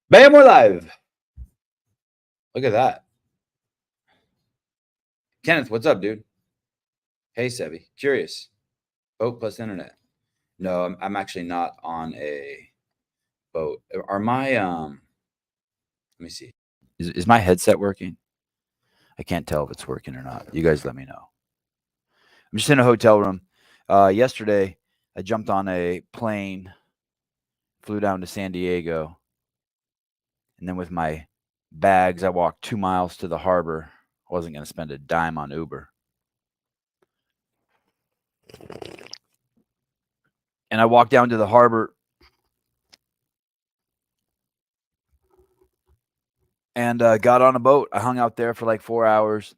Bam, we're live. Look at that. Kenneth, what's up, dude? Hey, Sevi. Curious. Boat plus internet. No, I'm actually not on a boat. Are my let me see. Is my headset working? I can't tell if it's working or not. You guys let me know. I'm just in a hotel room. Yesterday I jumped on a plane, flew down to San Diego, and then with my bags I walked 2 miles to the harbor. I wasn't going to spend a dime on Uber. And I walked down to the harbor and got on a boat. I hung out there for like 4 hours.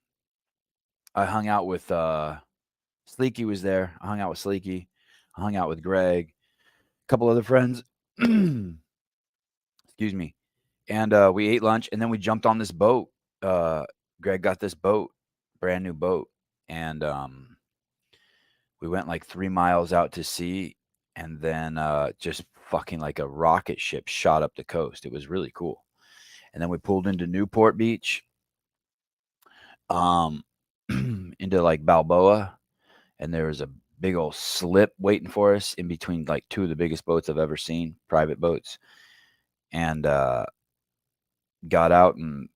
I hung out with Sleeky was there. I hung out with Sleeky. I hung out with Greg, a couple other friends. Excuse me. And we ate lunch, and then we jumped on this boat. Greg got this boat, brand new boat, and we went like 3 miles out to sea, and then just fucking like a rocket ship shot up the coast. It was really cool. And then we pulled into Newport Beach, into like Balboa, and there was a big old slip waiting for us in between like two of the biggest boats I've ever seen, private boats, and got out and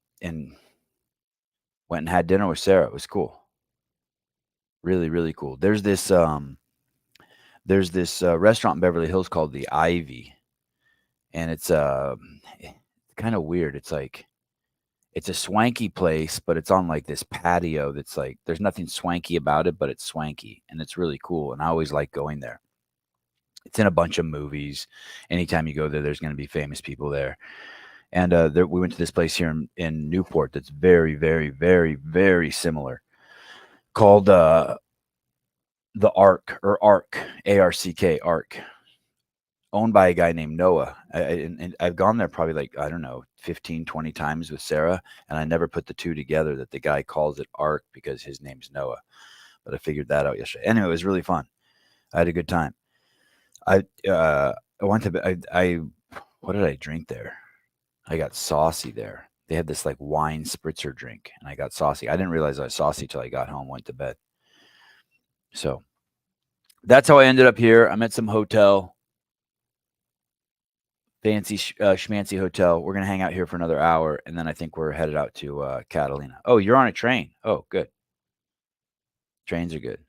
went and had dinner with Sarah. It was cool, really really cool. There's this restaurant in Beverly Hills called the Ivy, and it's kind of weird. It's a swanky place, but it's on like this patio that's like there's nothing swanky about it, but it's swanky and it's really cool. And I always like going there. It's in a bunch of movies. Anytime you go there, there's going to be famous people there. And we went to this place here in Newport that's very, very, very, very similar, called the Ark or Ark, ARCK, Ark, owned by a guy named Noah. And I've gone there probably like, I don't know, 15, 20 times with Sarah, and I never put the two together that the guy calls it Ark because his name's Noah. But I figured that out yesterday. Anyway, it was really fun. I had a good time. I went to I what did I drink there? I got saucy there. They had this like wine spritzer drink, and I got saucy. I didn't realize I was saucy till I got home, went to bed. So that's how I ended up here. I'm at some hotel, fancy schmancy hotel. We're gonna hang out here for another hour, and then I think we're headed out to Catalina. Oh, you're on a train. Oh, good. Trains are good.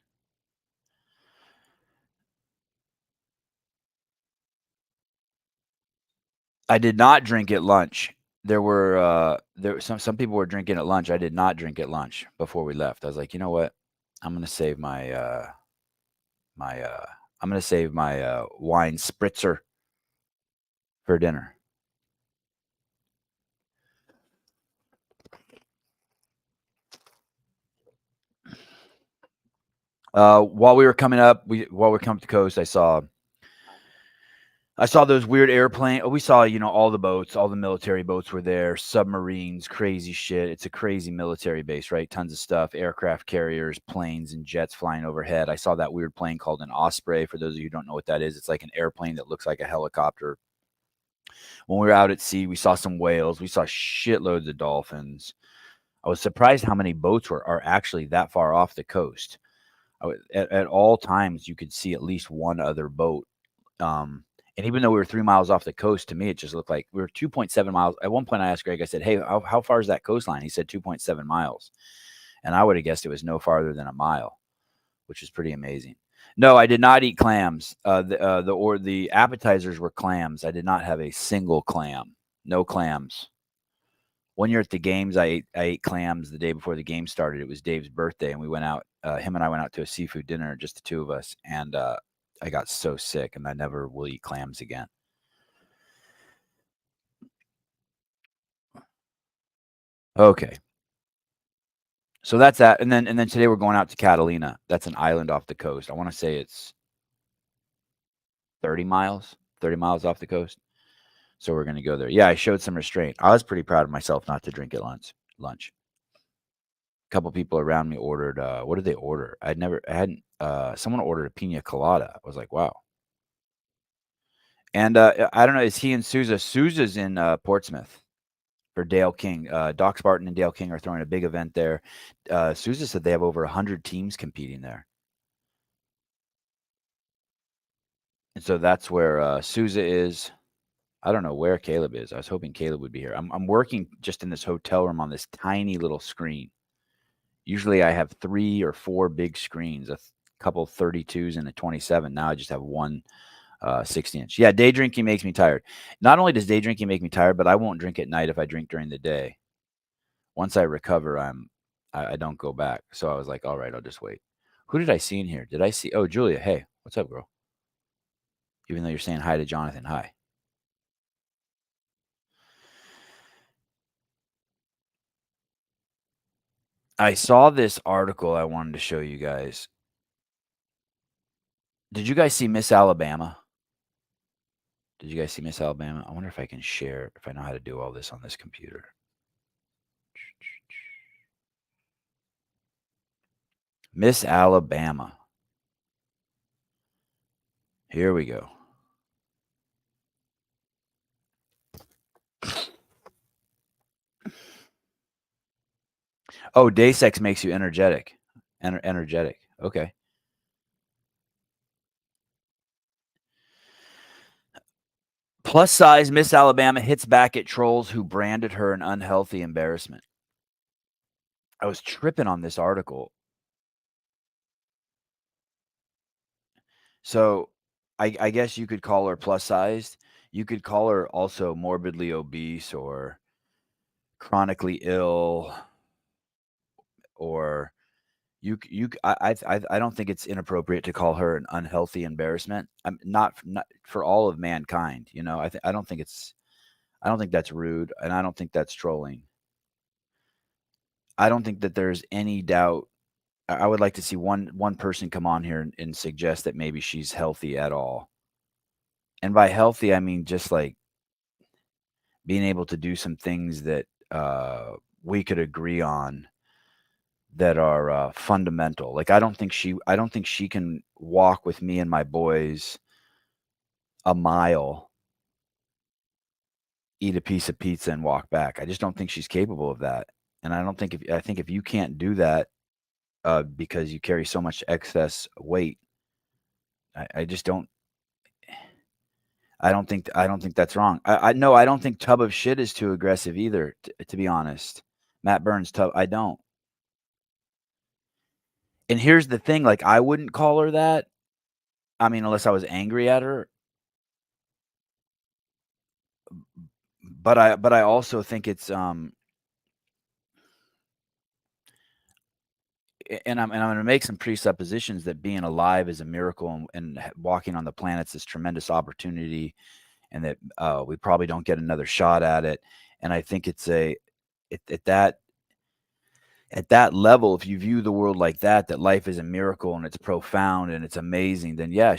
I did not drink at lunch. There some people were drinking at lunch. I did not drink at lunch before we left. I was like, you know what? I'm gonna save my I'm gonna save my wine spritzer for dinner. While we were coming up, while we were coming up the coast, I saw those weird airplane. We saw, all the boats, all the military boats were there, submarines, crazy shit. It's a crazy military base, right? Tons of stuff, aircraft carriers, planes, and jets flying overhead. I saw that weird plane called an Osprey. For those of you who don't know what that is, it's like an airplane that looks like a helicopter. When we were out at sea, we saw some whales. We saw shitloads of dolphins. I was surprised how many boats are actually that far off the coast. At all times, you could see at least one other boat. And even though we were 3 miles off the coast, to me, it just looked like we were 2.7 miles. At one point, I asked Greg, I said, hey, how far is that coastline? He said 2.7 miles. And I would have guessed it was no farther than a mile, which is pretty amazing. No, I did not eat clams. The appetizers were clams. I did not have a single clam. No clams. One year at the games, I ate clams the day before the game started. It was Dave's birthday, and we went out. Him and I went out to a seafood dinner, just the two of us, and I got so sick, and I never will eat clams again. Okay, so that's that, and then today we're going out to Catalina. That's an island off the coast. I want to say it's 30 miles off the coast. So we're gonna go there. Yeah, I showed some restraint. I was pretty proud of myself not to drink at lunch. A couple people around me ordered. What did they order? I hadn't. Someone ordered a pina colada. I was like, wow. And I don't know, is he in Sousa? Sousa's in Portsmouth for Dale King. Doc Spartan and Dale King are throwing a big event there. Sousa said they have over 100 teams competing there. And so that's where Sousa is. I don't know where Caleb is. I was hoping Caleb would be here. I'm working just in this hotel room on this tiny little screen. Usually I have 3 or 4 big screens, a couple 32s and a 27. Now I just have one 60-inch. Yeah, day drinking makes me tired. Not only does day drinking make me tired, but I won't drink at night if I drink during the day. Once I recover, I don't go back. So I was like, all right, I'll just wait. Who did I see in here? Did I see? Oh, Julia. Hey, what's up, girl? Even though you're saying hi to Jonathan, hi. I saw this article I wanted to show you guys. Did you guys see Miss Alabama? Did you guys see Miss Alabama? I wonder if I can share, if I know how to do all this on this computer. Miss Alabama. Here we go. Oh, day sex makes you energetic. Energetic. Okay. Plus size Miss Alabama hits back at trolls who branded her an unhealthy embarrassment. I was tripping on this article. So I guess you could call her plus sized. You could call her also morbidly obese or chronically ill, or I don't think it's inappropriate to call her an unhealthy embarrassment. I'm not for all of mankind. You know, I don't think that's rude, and I don't think that's trolling. I don't think that there's any doubt. I would like to see one person come on here and suggest that maybe she's healthy at all. And by healthy, I mean just like being able to do some things that we could agree on that are fundamental. Like I don't think she can walk with me and my boys a mile, eat a piece of pizza, and walk back. I just don't think she's capable of that. And I think if you can't do that because you carry so much excess weight, I just don't. I don't think that's wrong. I no, I don't think tub of shit is too aggressive either. To be honest, Matt Burns tub. I don't. And here's the thing: like I wouldn't call her that. I mean, unless I was angry at her. But I also think it's and I'm going to make some presuppositions that being alive is a miracle and walking on the planet's this tremendous opportunity, and that we probably don't get another shot at it. And I think it's at that level, if you view the world like that life is a miracle and it's profound and it's amazing, then yeah,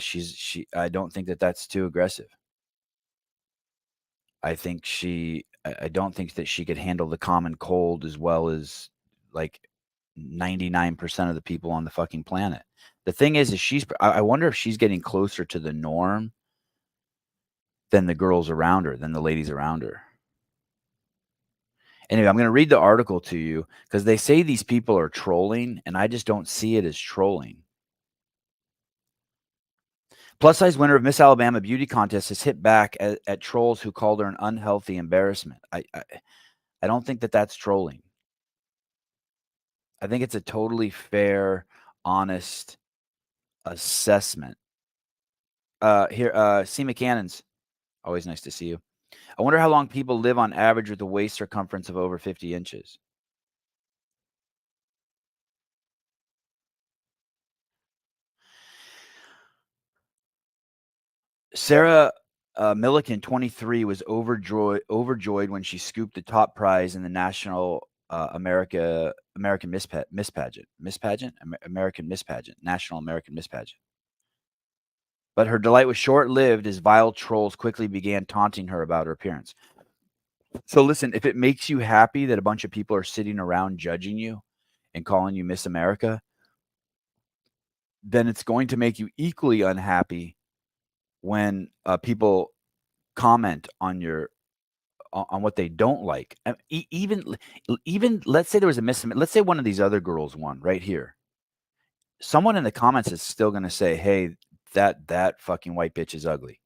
I don't think that that's too aggressive. I don't think that she could handle the common cold as well as like 99% of the people on the fucking planet. The thing is I wonder if she's getting closer to the norm than the girls around her, than the ladies around her. Anyway, I'm going to read the article to you because they say these people are trolling, and I just don't see it as trolling. Plus size winner of Miss Alabama beauty contest has hit back at trolls who called her an unhealthy embarrassment. I don't think that that's trolling. I think it's a totally fair, honest assessment. C. McCannon's always nice to see you. I wonder how long people live on average with a waist circumference of over 50 inches. Sarah Milliken, 23, was overjoyed when she scooped the top prize in the National American Miss Pageant, American Miss Pageant, National American Miss Pageant. But her delight was short-lived as vile trolls quickly began taunting her about her appearance. So listen, if it makes you happy that a bunch of people are sitting around judging you and calling you Miss America, then it's going to make you equally unhappy when people comment on your on what they don't like. Even let's say there was a let's say one of these other girls won right here. Someone in the comments is still gonna say, "Hey, that fucking white bitch is ugly."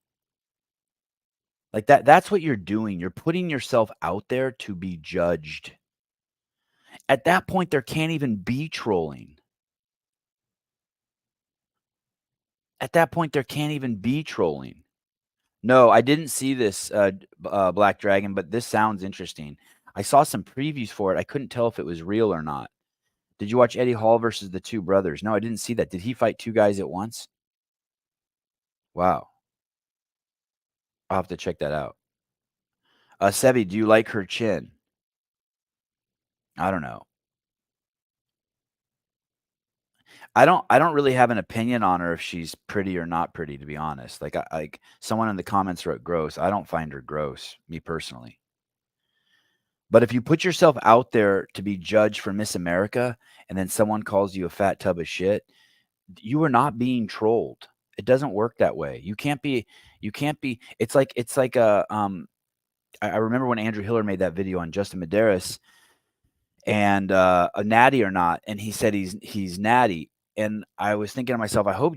Like that's what you're doing. You're putting yourself out there to be judged. At that point, there can't even be trolling. At that point, there can't even be trolling. No, I didn't see this, Black Dragon, but this sounds interesting. I saw some previews for it. I couldn't tell if it was real or not. Did you watch Eddie Hall versus the two brothers? No, I didn't see that. Did he fight two guys at once? Wow. I'll have to check that out. Sevi, do you like her chin? I don't know. I don't really have an opinion on her if she's pretty or not pretty, to be honest. Like someone in the comments wrote gross. I don't find her gross, me personally. But if you put yourself out there to be judged for Miss America and then someone calls you a fat tub of shit, you are not being trolled. It doesn't work that way. You can't be it's like I remember when Andrew Hiller made that video on Justin Medeiros and a natty or not, and he said he's natty. And I was thinking to myself, I hope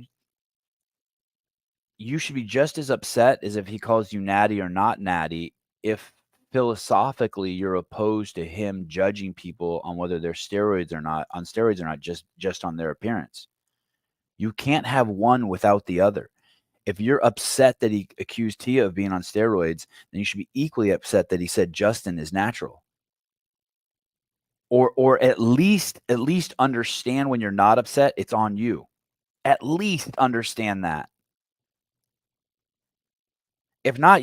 you should be just as upset as if he calls you natty or not natty if philosophically you're opposed to him judging people on whether they're steroids or not, just on their appearance. You can't have one without the other. If you're upset that he accused Tia of being on steroids, then you should be equally upset that he said Justin is natural. Or at least understand when you're not upset, it's on you. At least understand that. If not,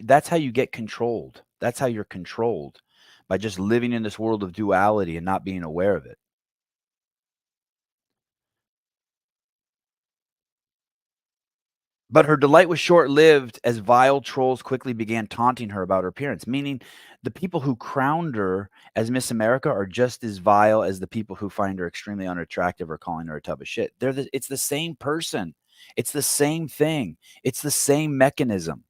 that's how you get controlled. That's how you're controlled, by just living in this world of duality and not being aware of it. But her delight was short-lived as vile trolls quickly began taunting her about her appearance, meaning the people who crowned her as Miss America are just as vile as the people who find her extremely unattractive or calling her a tub of shit. It's the same person. It's the same thing. It's the same mechanism.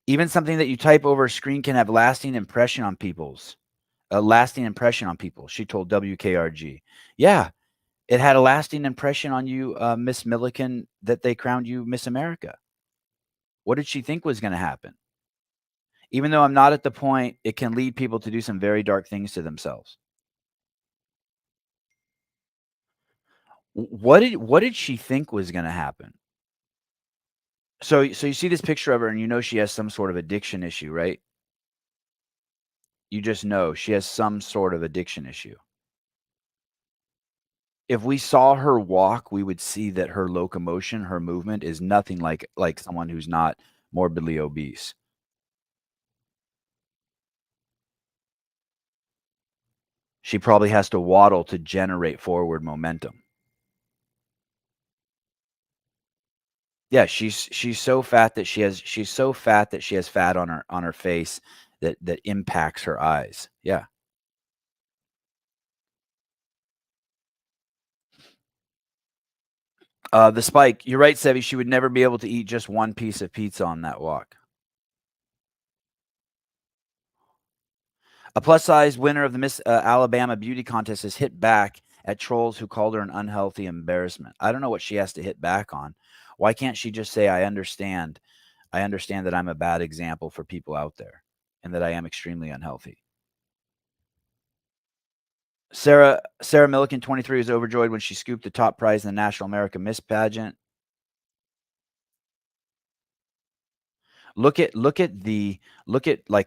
Even something that you type over a screen can have a lasting impression on people, she told WKRG. Yeah, it had a lasting impression on you, Miss Milliken, that they crowned you Miss America. What did she think was gonna happen? Even though I'm not at the point, it can lead people to do some very dark things to themselves. What did she think was gonna happen? So you see this picture of her and you know she has some sort of addiction issue, right? You just know she has some sort of addiction issue. If we saw her walk, we would see that her locomotion, her movement is nothing like someone who's not morbidly obese. She probably has to waddle to generate forward momentum. Yeah, she's so fat that she has fat on her face that impacts her eyes. Yeah. The spike, you're right, Sevi, she would never be able to eat just one piece of pizza on that walk. A plus size winner of the Miss Alabama Beauty Contest has hit back at trolls who called her an unhealthy embarrassment. I don't know what she has to hit back on. Why can't she just say, I understand? I understand that I'm a bad example for people out there and that I am extremely unhealthy. Sarah Milliken, 23, was overjoyed when she scooped the top prize in the National American Miss Pageant. Look at like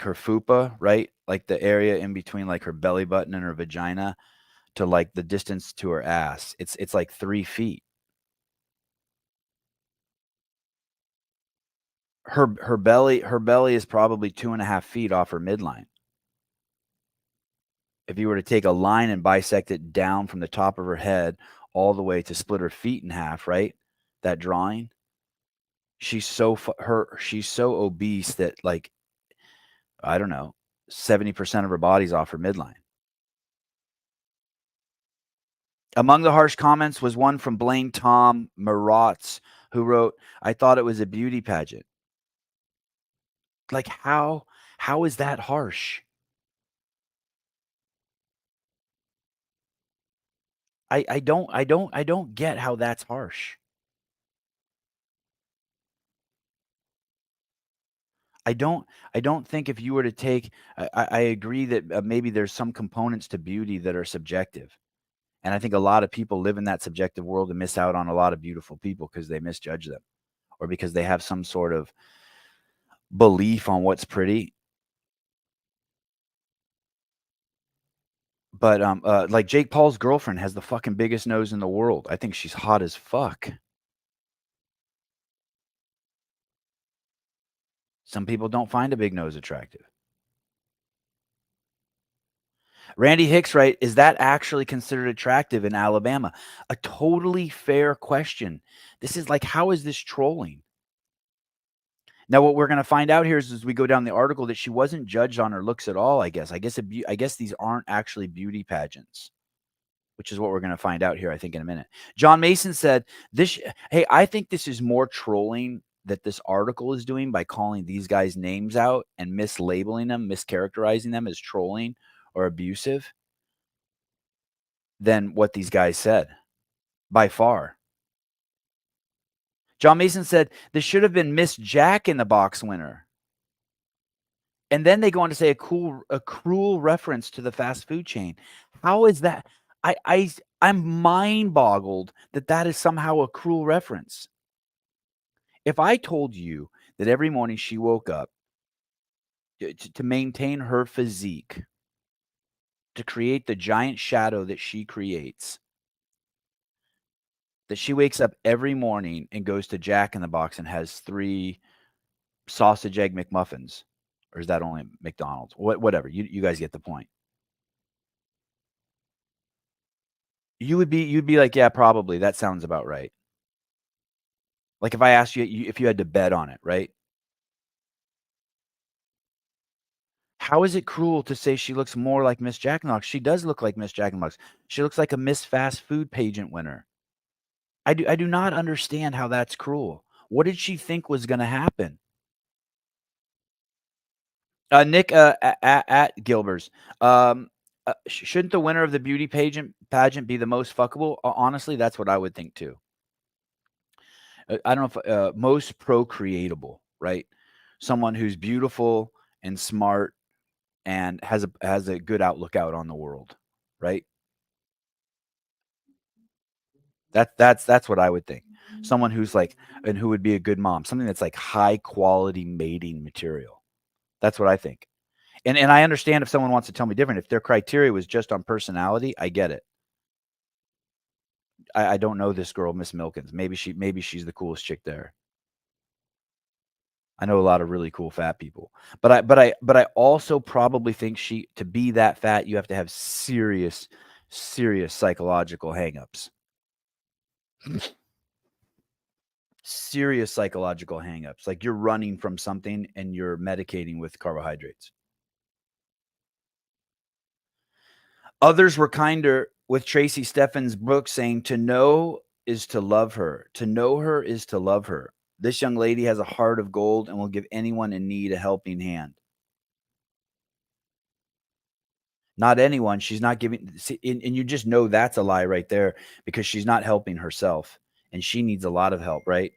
her fupa, right? Like the area in between like her belly button and her vagina to like the distance to her ass. It's like 3 feet. Her belly is probably 2.5 feet off her midline. If you were to take a line and bisect it down from the top of her head all the way to split her feet in half, right? That drawing, she's so obese that like I don't know, 70% of her body's off her midline. Among the harsh comments was one from Blaine Tom Marotz, who wrote, "I thought it was a beauty pageant." Like, how is that harsh? I don't get how that's harsh. I don't I don't think if you were to take I agree that, maybe there's some components to beauty that are subjective, and I think a lot of people live in that subjective world and miss out on a lot of beautiful people because they misjudge them, or because they have some sort of belief on what's pretty. But, like Jake Paul's girlfriend has the fucking biggest nose in the world. I think she's hot as fuck. Some people don't find a big nose attractive. Randy Hicks, right? Is that actually considered attractive in Alabama? A totally fair question. This is like, how is this trolling? Now, what we're going to find out here is as we go down the article that she wasn't judged on her looks at all. I guess these aren't actually beauty pageants, which is what we're going to find out here, I think, in a minute. John Mason said, "This, hey, I think this is more trolling that this article is doing by calling these guys names out and mislabeling them, mischaracterizing them as trolling or abusive than what these guys said by far." John Mason said, "This should have been Miss Jack in the Box winner." And then they go on to say a cruel reference to the fast food chain. How is that? I'm mind boggled that that is somehow a cruel reference. If I told you that every morning she woke up to maintain her physique, to create the giant shadow that she creates, that she wakes up every morning and goes to Jack in the Box and has 3 sausage egg McMuffins, or is that only McDonald's? Whatever. You guys get the point. You'd be like, "Yeah, probably. That sounds about right." Like if I asked you if you had to bet on it, right? How is it cruel to say she looks more like Miss Jack in the Box? She does look like Miss Jack in the Box. She looks like a Miss Fast Food pageant winner. I do not understand how that's cruel. What did she think was gonna happen? Nick, at Gilbers, shouldn't the winner of the beauty pageant be the most fuckable? Honestly, that's what I would think too. I don't know if most procreatable, right? Someone who's beautiful and smart and has a good outlook out on the world, right? That's what I would think. Someone who's like and who would be a good mom, something that's like high quality mating material. That's what I think. And I understand if someone wants to tell me different. If their criteria was just on personality, I get it. I don't know this girl, Miss Milkins. Maybe she's the coolest chick there. I know a lot of really cool fat people. But I also probably think she to be that fat, you have to have serious psychological hangups. Serious psychological hangups. Like you're running from something and you're medicating with carbohydrates. Others were kinder with Tracy Steffens' book saying, "To know is to love her. To know her is to love her. This young lady has a heart of gold and will give anyone in need a helping hand." Not anyone. She's not giving, see, and you just know that's a lie right there because she's not helping herself and she needs a lot of help, right?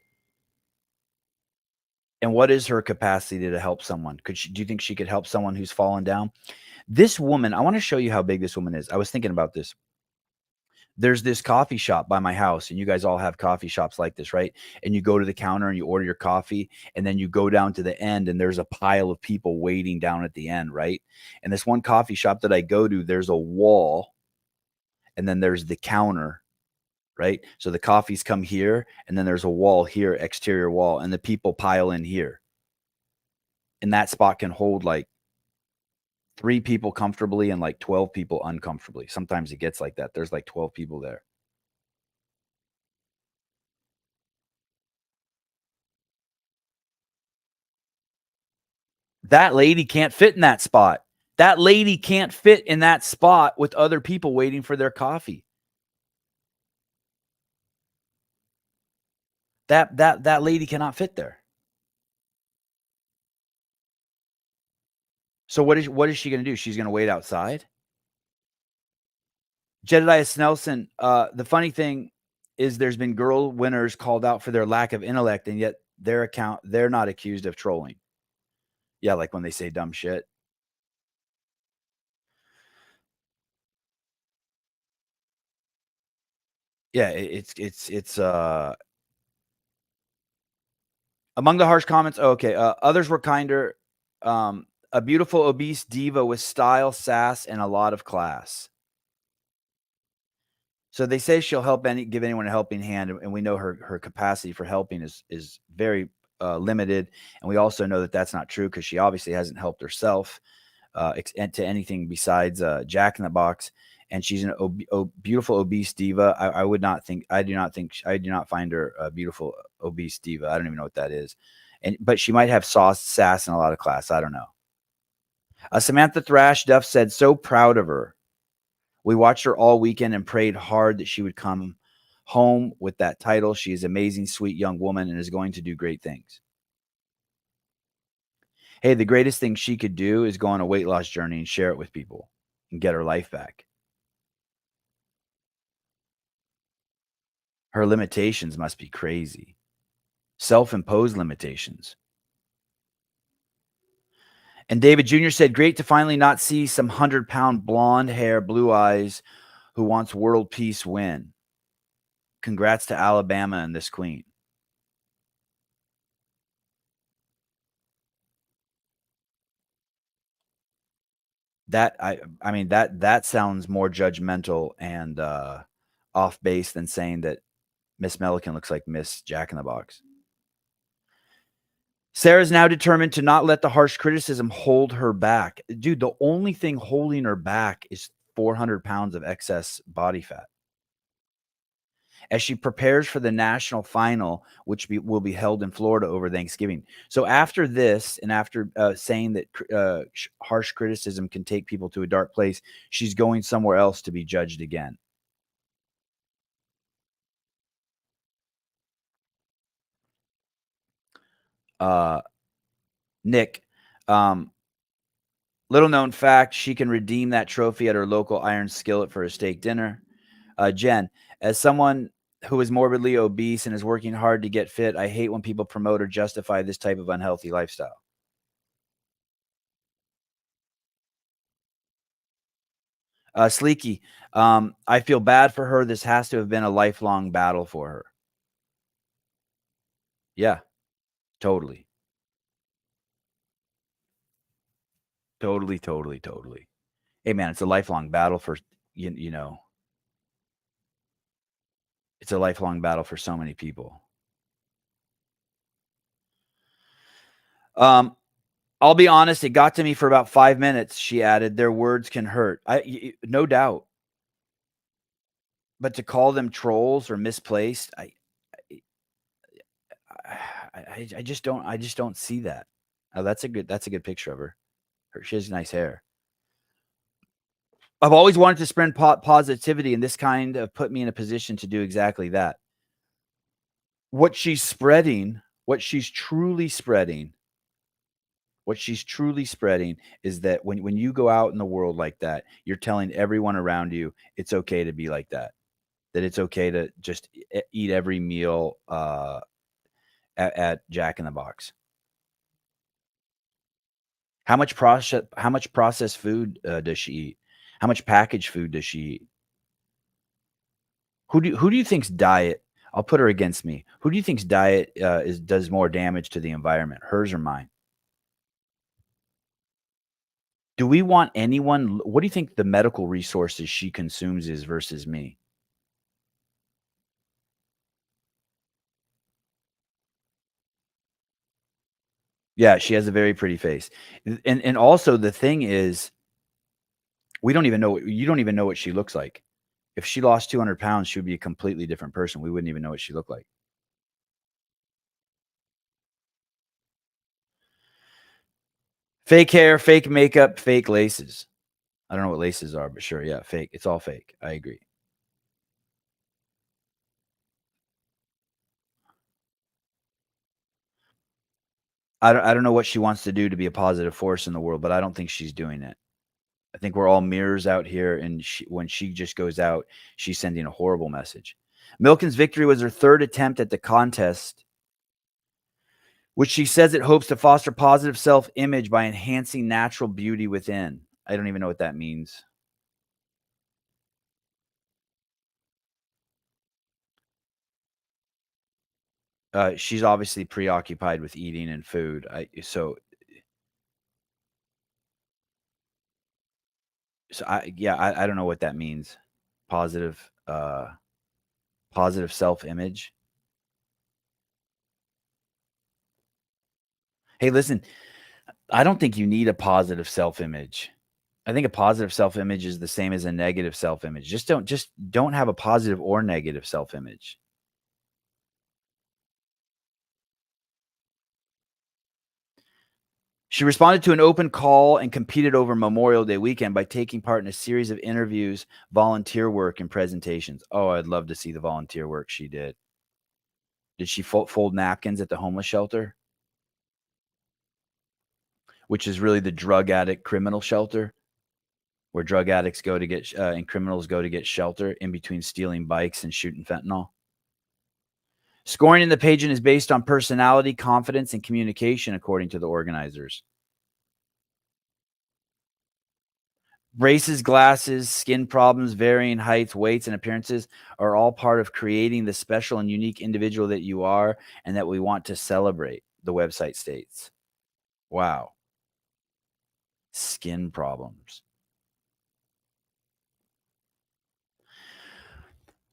And what is her capacity to help someone? Do you think she could help someone who's fallen down? This woman, I want to show you how big this woman is. I was thinking about this. There's this coffee shop by my house, and you guys all have coffee shops like this, right? And you go to the counter and you order your coffee, and then you go down to the end, and there's a pile of people waiting down at the end, right? And this one coffee shop that I go to, there's a wall, and then there's the counter, right? So the coffees come here, and then there's a wall here, exterior wall, and the people pile in here. And that spot can hold like 3 people comfortably and like 12 people uncomfortably. Sometimes it gets like that. There's like 12 people there. That lady can't fit in that spot. That lady can't fit in that spot with other people waiting for their coffee. That lady cannot fit there. So what is she gonna do? She's gonna wait outside? Jedediah Snelson, the funny thing is there's been girl winners called out for their lack of intellect, and yet they're not accused of trolling. Yeah, like when they say dumb shit. Yeah, among the harsh comments, oh, okay, others were kinder. A beautiful obese diva with style, sass, and a lot of class. So they say she'll give anyone a helping hand, and we know her capacity for helping is very limited, and we also know that that's not true because she obviously hasn't helped herself to anything besides Jack in the Box, and she's an beautiful obese diva. I would not think I do not find her a beautiful obese diva. I don't even know what that is, but she might have sauce, sass, and a lot of class. I don't know. Samantha Thrash Duff said, "So proud of her. We watched her all weekend and prayed hard that she would come home with that title. She is an amazing, sweet young woman and is going to do great things. Hey, the greatest thing she could do is go on a weight loss journey and share it with people and get her life back. Her limitations must be crazy. Self-imposed limitations." And David Jr. said, "Great to finally not see some 100-pound blonde hair, blue eyes who wants world peace win. Congrats to Alabama and this queen." I mean that sounds more judgmental and off base than saying that Miss Milliken looks like Miss Jack in the Box. Sarah's now determined to not let the harsh criticism hold her back. Dude, the only thing holding her back is 400 pounds of excess body fat. As she prepares for the national final, which will be held in Florida over Thanksgiving. So after this, and after saying that harsh criticism can take people to a dark place, she's going somewhere else to be judged again. Uh, Nick, um, little known fact, she can redeem that trophy at her local iron skillet for a steak dinner. Jen, as someone who is morbidly obese and is working hard to get fit, I hate when people promote or justify this type of unhealthy lifestyle. Sleeky, I feel bad for her. This has to have been a lifelong battle for her. Yeah, totally. Totally, totally, totally. Hey, man, it's a lifelong battle for, you know, it's a lifelong battle for so many people. Um, I'll be honest, it got to me for about 5 minutes, she added. Their words can hurt. No doubt. But to call them trolls or misplaced, I just don't see that. Oh, that's a good picture of her. She has nice hair. I've always wanted to spread positivity, and this kind of put me in a position to do exactly that. What she's truly spreading what she's truly spreading is that when you go out in the world like that, you're telling everyone around you it's okay to be like that. That it's okay to just eat every meal at Jack in the Box. How much processed food does she eat? How much packaged food does she eat? Who do you think's diet? I'll put her against me. Who do you think's diet is does more damage to the environment, hers or mine? Do we want anyone? What do you think the medical resources she consumes is versus me? Yeah, she has a very pretty face. And also the thing is, we don't even know you don't even know what she looks like. If she lost 200 pounds, she would be a completely different person. We wouldn't even know what she looked like. Fake hair, fake makeup, fake laces. I don't know what laces are, but sure, yeah, fake. It's all fake. I agree. I don't know what she wants to do to be a positive force in the world, but I don't think she's doing it. I think we're all mirrors out here, and when she just goes out, she's sending a horrible message. Milken's victory was her third attempt at the contest, which she says it hopes to foster positive self-image by enhancing natural beauty within. I don't even know what that means. She's obviously preoccupied with eating and food. I don't know what that means. Positive, positive self-image. Hey, listen, I don't think you need a positive self-image. I think a positive self-image is the same as a negative self-image. Just don't have a positive or negative self-image. She responded to an open call and competed over Memorial Day weekend by taking part in a series of interviews, volunteer work, and presentations. Oh, I'd love to see the volunteer work she did. Did she fold napkins at the homeless shelter, which is really the drug addict criminal shelter, where drug addicts go to get and criminals go to get shelter in between stealing bikes and shooting fentanyl? Scoring in the pageant is based on personality, confidence, and communication, according to the organizers. Braces, glasses, skin problems, varying heights, weights, and appearances are all part of creating the special and unique individual that you are and that we want to celebrate, the website states. Wow. Skin problems.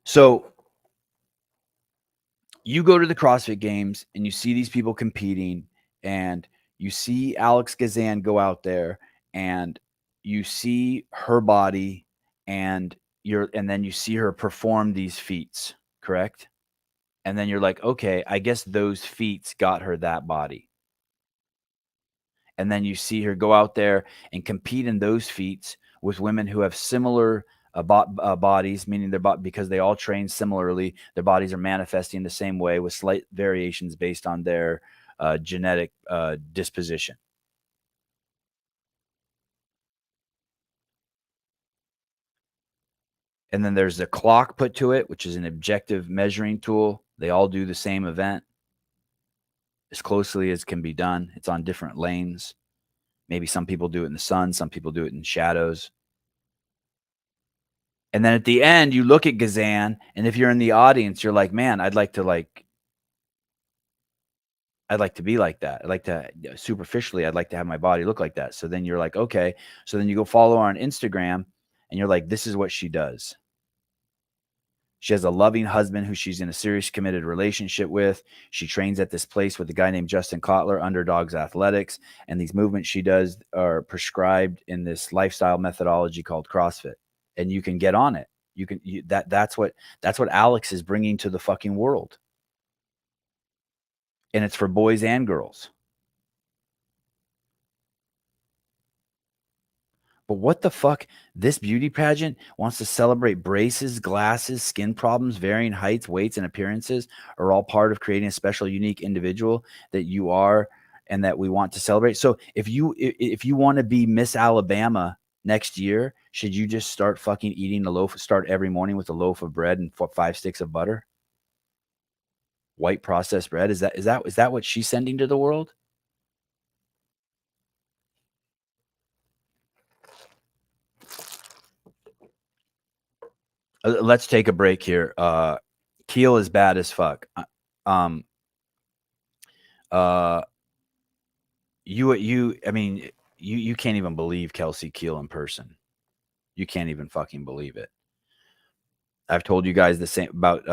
So you go to the CrossFit games and you see these people competing, and you see Alex Gazan go out there, and you see her body, and then you see her perform these feats, correct? And then you're like, okay, I guess those feats got her that body. And then you see her go out there and compete in those feats with women who have similar bodies, meaning because they all train similarly, their bodies are manifesting the same way with slight variations based on their genetic disposition. And then there's the clock put to it, which is an objective measuring tool. They all do the same event as closely as can be done. It's on different lanes. Maybe some people do it in the sun, some people do it in shadows. And then at the end, you look at Gazan, and if you're in the audience, you're like, "Man, I'd like to be like that. I'd like to superficially, I'd like to have my body look like that." So then you're like, "Okay." So then you go follow her on Instagram, and you're like, "This is what she does." She has a loving husband who she's in a serious committed relationship with. She trains at this place with a guy named Justin Kotler, Underdogs Athletics, and these movements she does are prescribed in this lifestyle methodology called CrossFit. And you can get on it. That's what Alex is bringing to the fucking world. And it's for boys and girls. But what the fuck? This beauty pageant wants to celebrate braces, glasses, skin problems, varying heights, weights, and appearances are all part of creating a special, unique individual that you are and that we want to celebrate. So if you want to be Miss Alabama next year, should you just start fucking eating start every morning with a loaf of bread and 5 sticks of butter? White processed bread? Is that what she's sending to the world? Let's take a break here. Keel is bad as fuck. Um, uh, I mean, you can't even believe Kelsey Keel in person. You can't even fucking believe it. I've told you guys the same about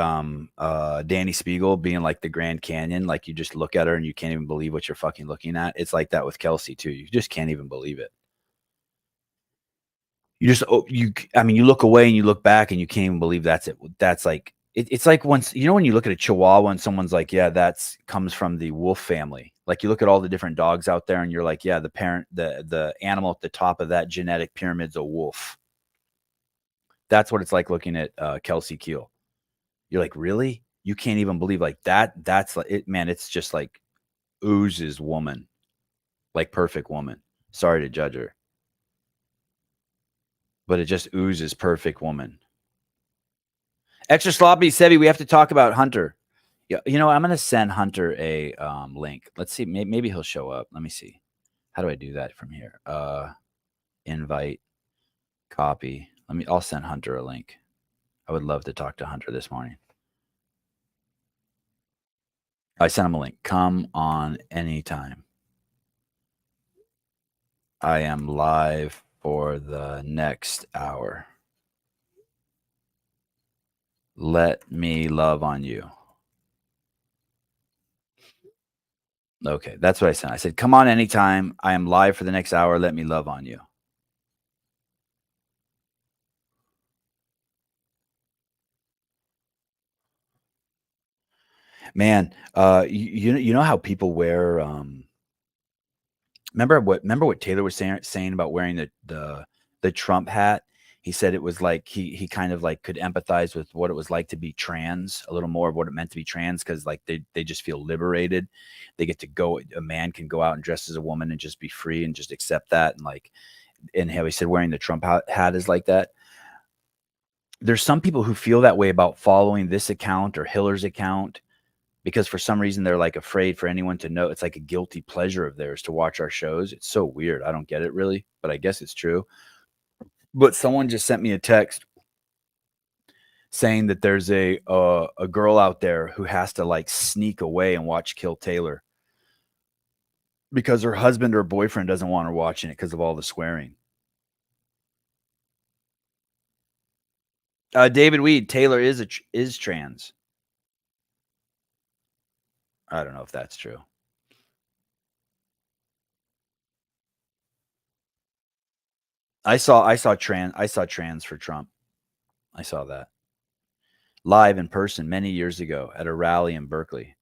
Danny Spiegel being like the Grand Canyon. Like you just look at her and you can't even believe what you're fucking looking at. It's like that with Kelsey too. You just can't even believe it. You just I mean, you look away and you look back and you can't even believe that's it. That's like it's like once when you look at a Chihuahua and someone's like, yeah, that's comes from the wolf family. Like you look at all the different dogs out there and you're like, yeah, the animal at the top of that genetic pyramid's a wolf. That's what it's like looking at Kelsey Keel. You're like, really? You can't even believe like that. That's like it, man. It's just like oozes woman, like perfect woman. Sorry to judge her, but it just oozes perfect woman. Extra sloppy, Sebi. We have to talk about Hunter. Yeah, you know, I'm gonna send Hunter a link. Let's see. Maybe he'll show up. Let me see. How do I do that from here? Invite, copy. I'll send Hunter a link. I would love to talk to Hunter this morning. I sent him a link. Come on anytime. I am live for the next hour. Let me love on you. Okay, that's what I sent. I said, come on anytime. I am live for the next hour. Let me love on you. Man, you know how people wear remember what Taylor was saying about wearing the Trump hat? He said it was like he kind of like could empathize with what it was like to be trans, a little more of what it meant to be trans, because like they just feel liberated. They get to go, a man can go out and dress as a woman and just be free and just accept that. And like, and how he said wearing the Trump hat is like that. There's some people who feel that way about following this account or Hiller's account because for some reason they're like afraid for anyone to know. It's like a guilty pleasure of theirs to watch our shows. It's so weird. I don't get it really, but I guess it's true. But someone just sent me a text saying that there's a girl out there who has to like sneak away and watch Kill Taylor because her husband or boyfriend doesn't want her watching it because of all the swearing. David Weed, Taylor is trans. I don't know if that's true. I saw trans for Trump. I saw that live in person many years ago at a rally in Berkeley.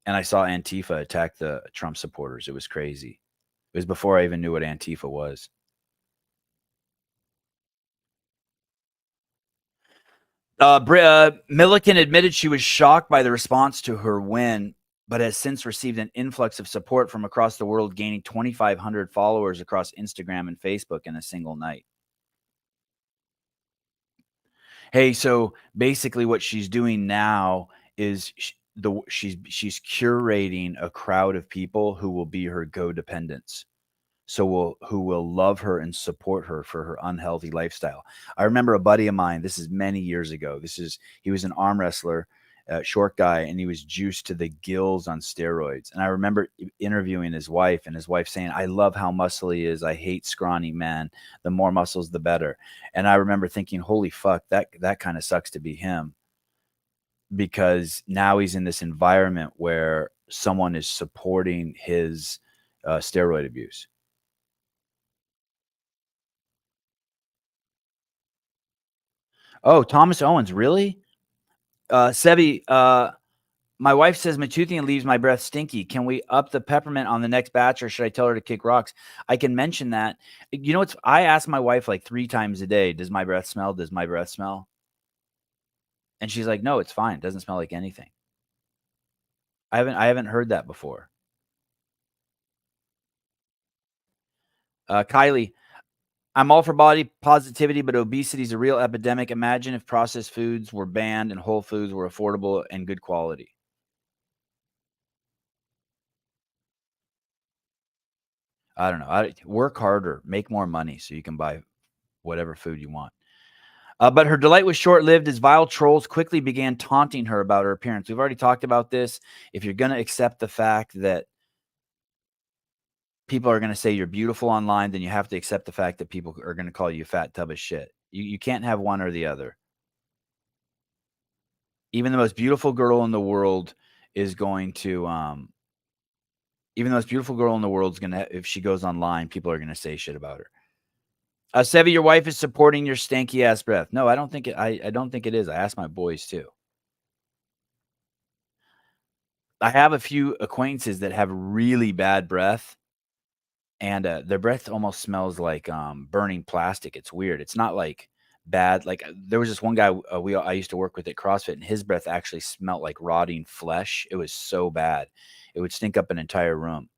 And I saw Antifa attack the Trump supporters. It was crazy. It was before I even knew what Antifa was. Milliken admitted she was shocked by the response to her win, but has since received an influx of support from across the world, gaining 2,500 followers across Instagram and Facebook in a single night. Hey, so basically, what she's doing now is she's curating a crowd of people who will be her co-dependents. Who will love her and support her for her unhealthy lifestyle. I remember a buddy of mine, this is many years ago. He was an arm wrestler, short guy, and he was juiced to the gills on steroids. And I remember interviewing his wife, and his wife saying, I love how muscly he is. I hate scrawny men. The more muscles, the better. And I remember thinking, holy fuck, that kind of sucks to be him, because now he's in this environment where someone is supporting his steroid abuse. Oh, Thomas Owens, really? Sebi, my wife says Matuthian leaves my breath stinky. Can we up the peppermint on the next batch, or should I tell her to kick rocks? I can mention that. You know, I ask my wife like 3 times a day, does my breath smell? Does my breath smell? And she's like, no, it's fine. It doesn't smell like anything. I haven't heard that before. Kylie, I'm all for body positivity, but obesity is a real epidemic. Imagine if processed foods were banned and whole foods were affordable and good quality. I don't know. Work harder, make more money so you can buy whatever food you want. But her delight was short-lived as vile trolls quickly began taunting her about her appearance. We've already talked about this. If you're going to accept the fact that people are going to say you're beautiful online, then you have to accept the fact that people are going to call you a fat tub of shit. You can't have one or the other. Even the most beautiful girl in the world is going to even the most beautiful girl in the world is going to, if she goes online, people are going to say shit about her. Sevi, your wife is supporting your stanky ass breath. No, I don't think it. I don't think it is. I asked my boys too. I have a few acquaintances that have really bad breath, and their breath almost smells like burning plastic. It's weird. It's not like bad. Like there was this one guy I used to work with at CrossFit, and his breath actually smelled like rotting flesh. It was so bad, it would stink up an entire room.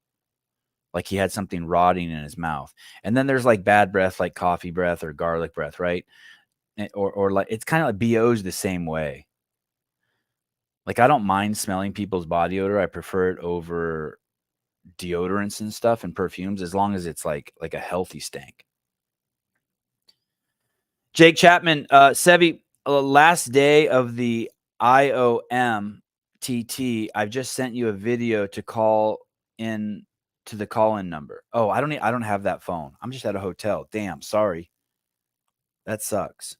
Like he had something rotting in his mouth. And then there's like bad breath, like coffee breath or garlic breath, right? Or like it's kind of like BO's the same way. Like I don't mind smelling people's body odor. I prefer it over deodorants and stuff and perfumes as long as it's like a healthy stank. Jake Chapman, Sebi, last day of the IOM I've just sent you a video to call in to the call-in number. Oh, I don't have that phone. I'm just at a hotel. Damn, sorry. That sucks.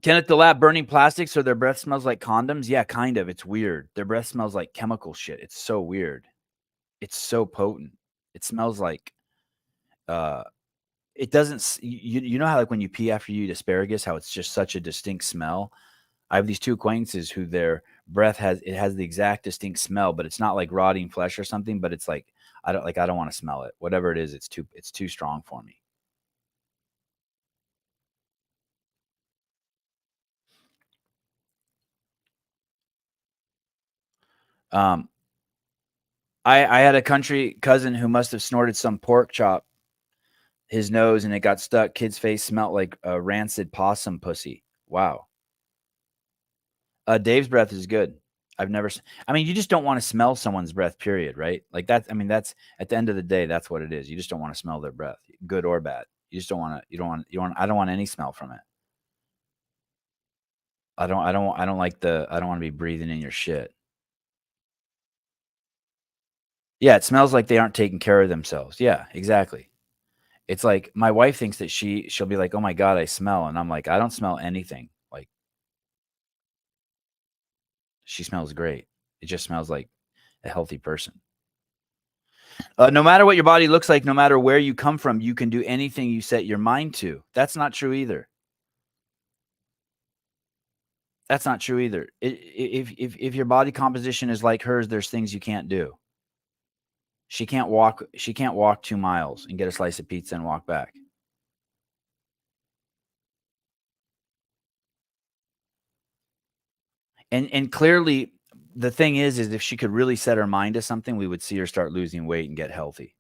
Kenneth the Lab burning plastics so their breath smells like condoms? Yeah, kind of. It's weird. Their breath smells like chemical shit. It's so weird. It's so potent. It smells like uh it doesn't you know how like when you pee after you eat asparagus, how it's just such a distinct smell? I have these two acquaintances who their breath has the exact distinct smell, but it's not like rotting flesh or something, but it's like I don't want to smell it. Whatever it is, it's too strong for me. Um I had a country cousin who must have snorted some pork chop his nose and it got stuck. Kid's face smelled like a rancid possum pussy. Wow. Dave's breath is good. I've never. I mean, you just don't want to smell someone's breath. Period. Right? Like that. I mean, that's at the end of the day. That's what it is. You just don't want to smell their breath, good or bad. You just don't want to. You don't want. You want. I don't want any smell from it. I don't. I don't. I don't like the. I don't want to be breathing in your shit. Yeah, it smells like they aren't taking care of themselves. Yeah, exactly. It's like my wife thinks that she'll be like, "Oh my god, I smell," and I'm like, "I don't smell anything." Like she smells great. It just smells like a healthy person. No matter what your body looks like, no matter where you come from, you can do anything you set your mind to. That's not true either. That's not true either. If your body composition is like hers, there's things you can't do. She can't walk. She can't walk 2 miles and get a slice of pizza and walk back. And clearly, the thing is if she could really set her mind to something, we would see her start losing weight and get healthy.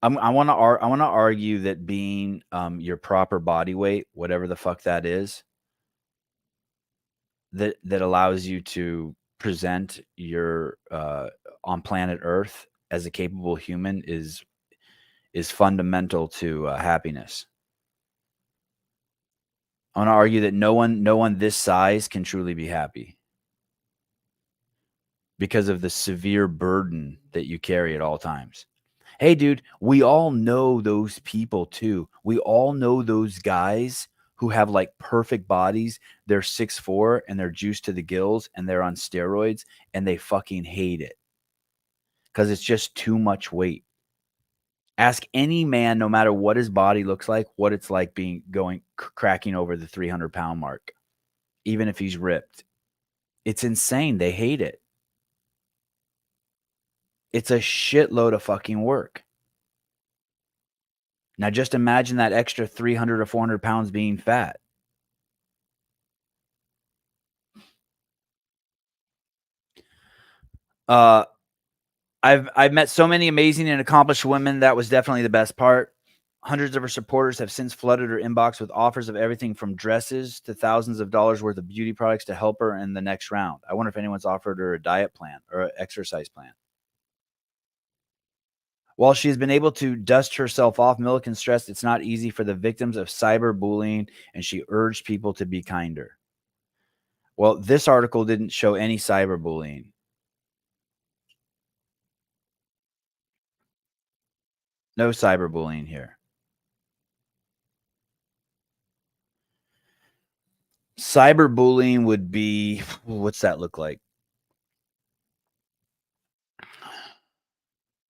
I want to argue that being your proper body weight, whatever the fuck that is, that allows you to present your on planet Earth as a capable human is fundamental to happiness. I want to argue that no one this size can truly be happy because of the severe burden that you carry at all times. Hey, dude, we all know those people too. We all know those guys who have like perfect bodies. They're 6'4" and they're juiced to the gills and they're on steroids and they fucking hate it because it's just too much weight. Ask any man, no matter what his body looks like, what it's like cracking over the 300-pound mark, even if he's ripped. It's insane. They hate it. It's a shitload of fucking work. Now just imagine that extra 300 or 400 pounds being fat. Uh, I've met so many amazing and accomplished women. That was definitely the best part. Hundreds of her supporters have since flooded her inbox with offers of everything from dresses to thousands of dollars worth of beauty products to help her in the next round. I wonder if anyone's offered her a diet plan or an exercise plan. While she has been able to dust herself off, Milliken stressed it's not easy for the victims of cyberbullying, and she urged people to be kinder. Well, this article didn't show any cyberbullying. No cyberbullying here. Cyberbullying would be what's that look like?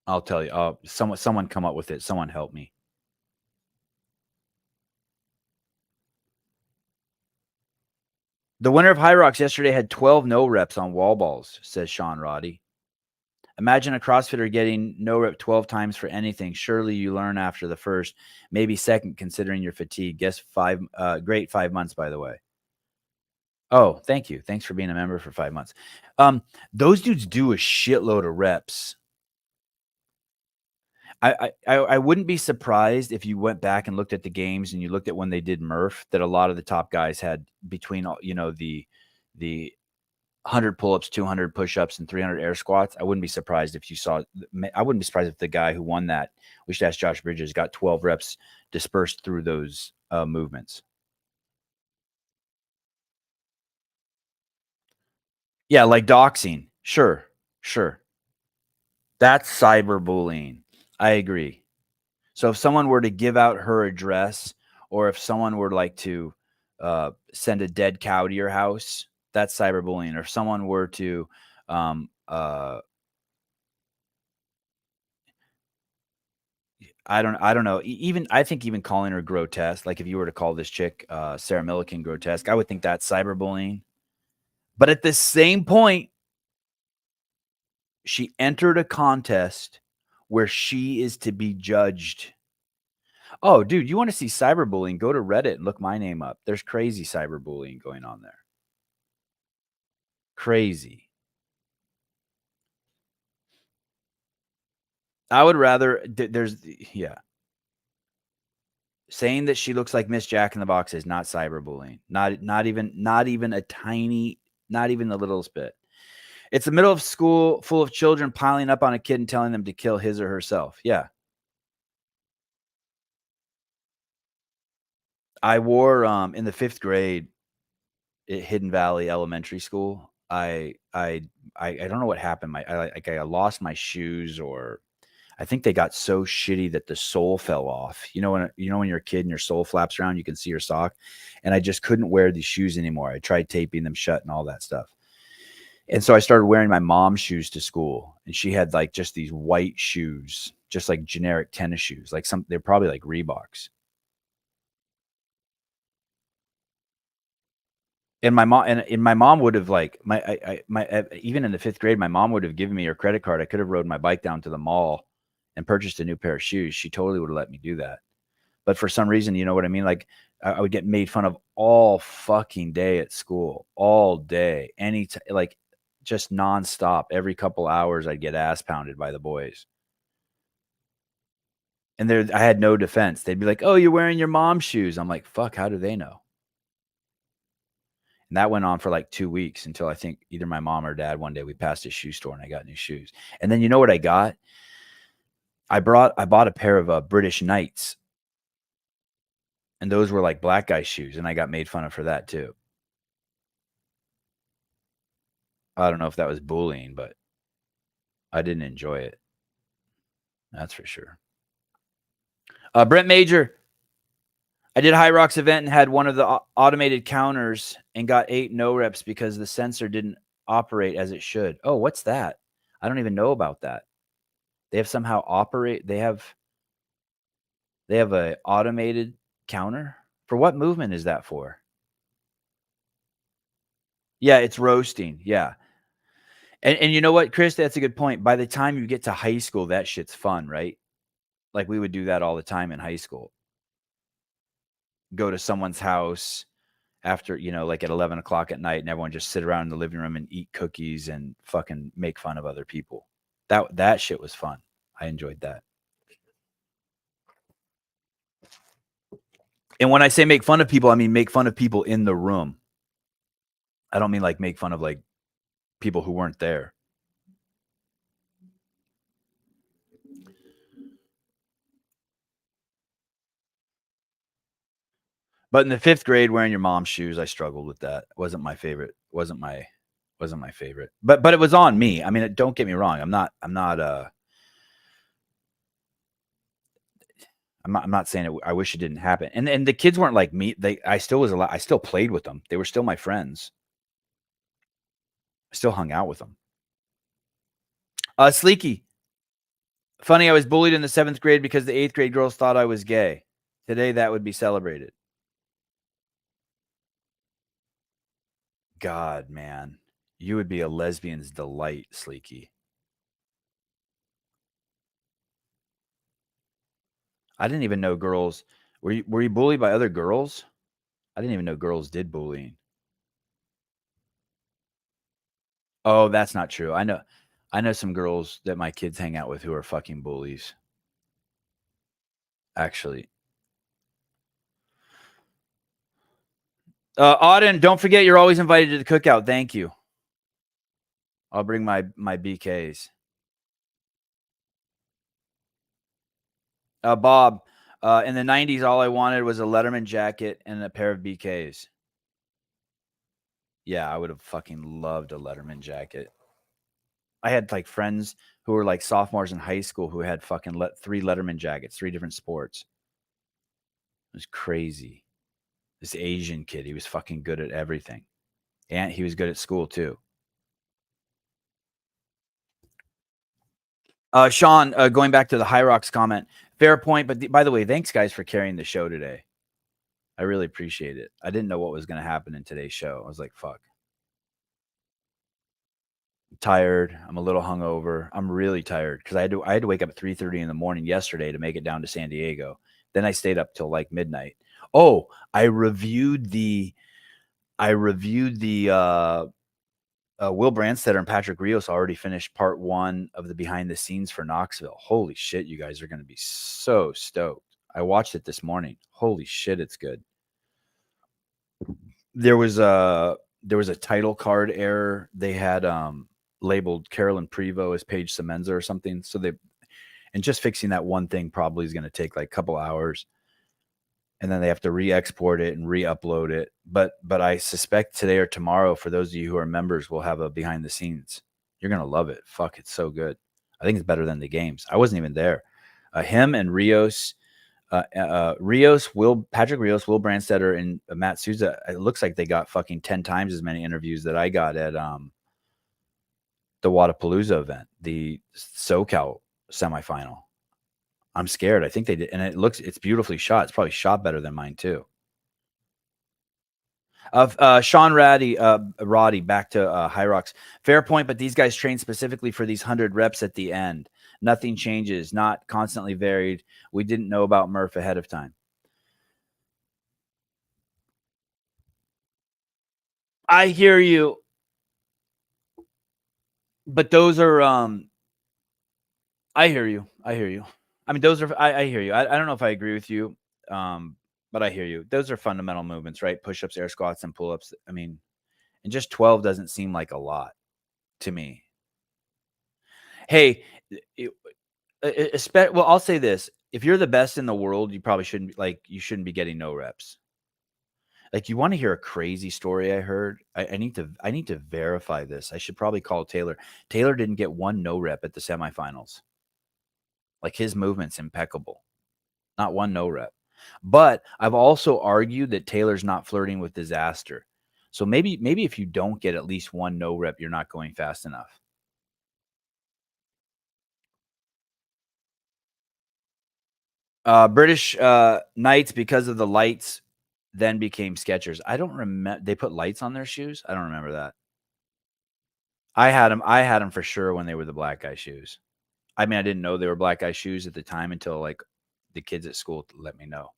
I'll tell you. Someone come up with it. Someone help me. The winner of High Rocks yesterday had 12 no reps on wall balls, says Sean Roddy. Imagine a CrossFitter getting no rep 12 times for anything. Surely you learn after the first, maybe second, considering your fatigue. Guess great 5 months, by the way. Oh, thank you. Thanks for being a member for 5 months. Those dudes do a shitload of reps. I wouldn't be surprised if you went back and looked at the games and you looked at when they did Murph, that a lot of the top guys had between all, the 100 pull-ups, 200 push-ups, and 300 air squats. I wouldn't be surprised if you saw. I wouldn't be surprised if the guy who won that, we should ask Josh Bridges, got 12 reps dispersed through those movements. Yeah, like doxing. Sure, sure. That's cyberbullying. I agree. So if someone were to give out her address, or if someone were like to send a dead cow to your house, that's cyberbullying. Or if someone were to, um, uh, I don't know. Even I think even calling her grotesque, like if you were to call this chick Sarah Millican grotesque, I would think that's cyberbullying. But at the same point, she entered a contest where she is to be judged. Oh, dude, you want to see cyberbullying? Go to Reddit and look my name up. There's crazy cyberbullying going on there. Crazy. I would rather there's yeah. Saying that she looks like Miss Jack in the Box is not cyberbullying. Not even a tiny, not even the littlest bit. It's the middle of school full of children piling up on a kid and telling them to kill his or herself. Yeah. I wore in the 5th grade at Hidden Valley Elementary School. I don't know what happened. I lost my shoes, or I think they got so shitty that the sole fell off. When you're a kid and your sole flaps around, you can see your sock. And I just couldn't wear these shoes anymore. I tried taping them shut and all that stuff. And so I started wearing my mom's shoes to school, and she had like just these white shoes, just like generic tennis shoes, like they're probably like Reeboks. And my mom would have like even in the 5th grade, my mom would have given me her credit card. I could have rode my bike down to the mall and purchased a new pair of shoes. She totally would have let me do that. But for some reason, you know what I mean? Like I would get made fun of all fucking day at school, all day, like just nonstop. Every couple hours, I'd get ass pounded by the boys. And I had no defense. They'd be like, "Oh, you're wearing your mom's shoes." I'm like, "Fuck, how do they know?" And that went on for like 2 weeks until I think either my mom or dad one day we passed a shoe store and I got new shoes. And then you know what I got? I bought a pair of British Knights, and those were like black guy shoes, and I got made fun of for that too. I don't know if that was bullying, but I didn't enjoy it. That's for sure. Brent Major, I did a High Rocks event and had one of the automated counters and got 8 no reps because the sensor didn't operate as it should. Oh, what's that? I don't even know about that. They have somehow operate. They have a automated counter. For what movement is that for? Yeah, it's roasting. Yeah. And you know what, Chris? That's a good point. By the time you get to high school, that shit's fun, right? Like we would do that all the time in high school. Go to someone's house after, like at 11 o'clock at night, and everyone just sit around in the living room and eat cookies and fucking make fun of other people. That shit was fun. I enjoyed that. And when I say make fun of people, I mean make fun of people in the room. I don't mean like make fun of like people who weren't there. But in the 5th grade, wearing your mom's shoes, I struggled with that. It wasn't my favorite. Wasn't my favorite. But it was on me. I mean, don't get me wrong. I'm not saying it. I wish it didn't happen. And the kids weren't like me. I still played with them. They were still my friends. I still hung out with them. Sleeky. Funny, I was bullied in the 7th grade because the 8th grade girls thought I was gay. Today, that would be celebrated. God, man. You would be a lesbian's delight, Sleeky. I didn't even know girls were you bullied by other girls? I didn't even know girls did bullying. Oh, that's not true. I know some girls that my kids hang out with who are fucking bullies, actually. Auden, don't forget you're always invited to the cookout. Thank you. I'll bring my BKs. Bob, in the 90s, all I wanted was a Letterman jacket and a pair of BKs. Yeah, I would have fucking loved a Letterman jacket. I had like friends who were like sophomores in high school who had fucking 3 Letterman jackets, 3 different sports. It was crazy. This Asian kid, he was fucking good at everything. And he was good at school too. Sean, going back to the High Rocks comment, fair point. But by the way, thanks guys for carrying the show today. I really appreciate it. I didn't know what was going to happen in today's show. I was like, fuck. I'm tired. I'm a little hungover. I'm really tired because I had to wake up at 3:30 in the morning yesterday to make it down to San Diego. Then I stayed up till like midnight. Oh, I reviewed the Will Brandstetter and Patrick Rios already finished part 1 of the behind the scenes for Knoxville. Holy shit, you guys are going to be so stoked. I watched it this morning. Holy shit, it's good. There was a title card error. They had labeled Carolyn Prevost as Paige Semenza or something. So and just fixing that one thing probably is going to take like a couple hours. And then they have to re-export it and re-upload it. But I suspect today or tomorrow, for those of you who are members, we'll have a behind the scenes. You're gonna love it. Fuck, it's so good. I think it's better than the games. I wasn't even there. Him and Rios, Patrick Rios, Will Brandstetter, and Matt Souza. It looks like they got fucking 10 times as many interviews that I got at the Wadapalooza event, the SoCal semifinal. I'm scared. I think they did, and it's beautifully shot. It's probably shot better than mine too. Of Sean Roddy, back to High Rocks. Fair point, but these guys train specifically for these 100 reps at the end. Nothing changes, not constantly varied. We didn't know about Murph ahead of time. I hear you, but those are I hear you. I hear you. I mean, those are I hear you. I don't know if I agree with you, but I hear you. Those are fundamental movements, right? Push-ups, air squats, and pull-ups. I mean, and just 12 doesn't seem like a lot to me. Hey, well, I'll say this: if you're the best in the world, you probably you shouldn't be getting no reps. Like, you want to hear a crazy story I heard? I need to verify this. I should probably call Taylor. Taylor didn't get one no rep at the semifinals. Like, his movement's impeccable. Not one no rep. But I've also argued that Taylor's not flirting with disaster. So maybe if you don't get at least one no rep, you're not going fast enough. British Knights, because of the lights, then became Skechers. I don't remember. They put lights on their shoes. I don't remember that. I had them. I had them for sure when they were the black guy shoes. I mean, I didn't know they were black guy shoes at the time until like the kids at school let me know.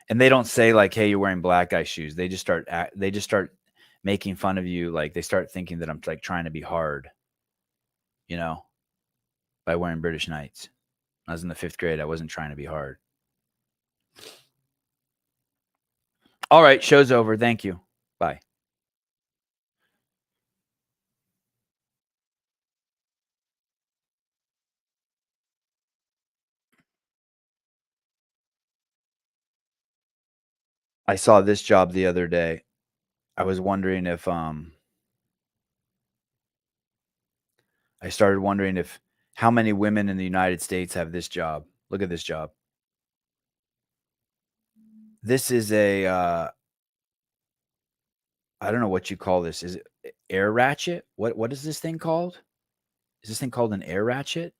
And they don't say like, "Hey, you're wearing black guy shoes." They just start making fun of you. Like, they start thinking that I'm like trying to be hard, you know, by wearing British Knights. I was in the 5th grade. I wasn't trying to be hard. All right, show's over. Thank you. Bye. I saw this job the other day. I was wondering if I started wondering if how many women in the United States have this job. Look at this job. This is a I don't know what you call this. Is it air ratchet? What is this thing called? Is this thing called an air ratchet?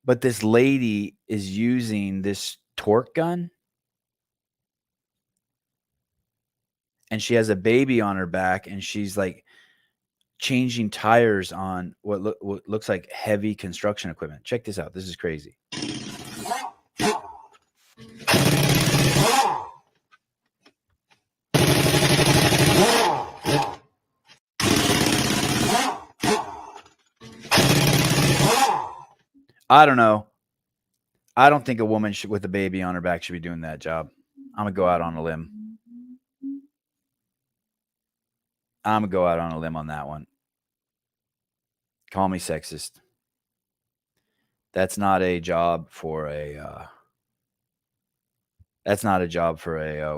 But this lady is using this torque gun and she has a baby on her back and she's like changing tires on what looks like heavy construction equipment. Check this out. This is crazy. I don't know. I don't think a woman with a baby on her back should be doing that job. I'm going to go out on a limb. I'm going to go out on a limb on that one. Call me sexist. That's not a job for a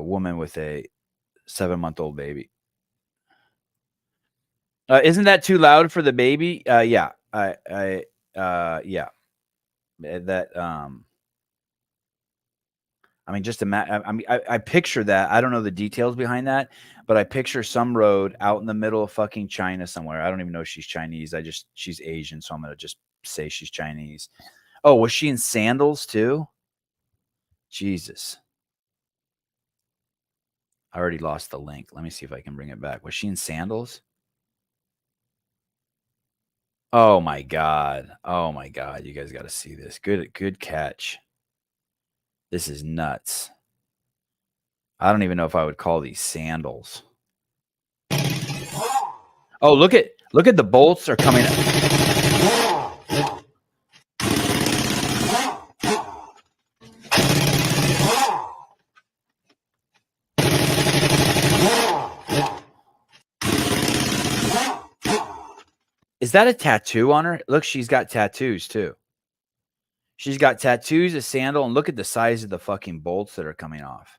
woman with a 7-month-old baby. Isn't that too loud for the baby? Yeah. Yeah. That I mean, just imagine. I picture that. I don't know the details behind that, but I picture some road out in the middle of fucking China somewhere. I don't even know if she's Chinese. She's Asian, so I'm gonna just say she's Chinese. Oh, was she in sandals too? Jesus. I already lost the link. Let me see if I can bring it back. Was she in sandals? Oh my God. Oh my God. You guys got to see this. Good catch. This is nuts. I don't even know if I would call these sandals. Oh, look at the bolts are coming up. Is that a tattoo on her? Look, she's got tattoos too. She's got tattoos, a sandal, and look at the size of the fucking bolts that are coming off.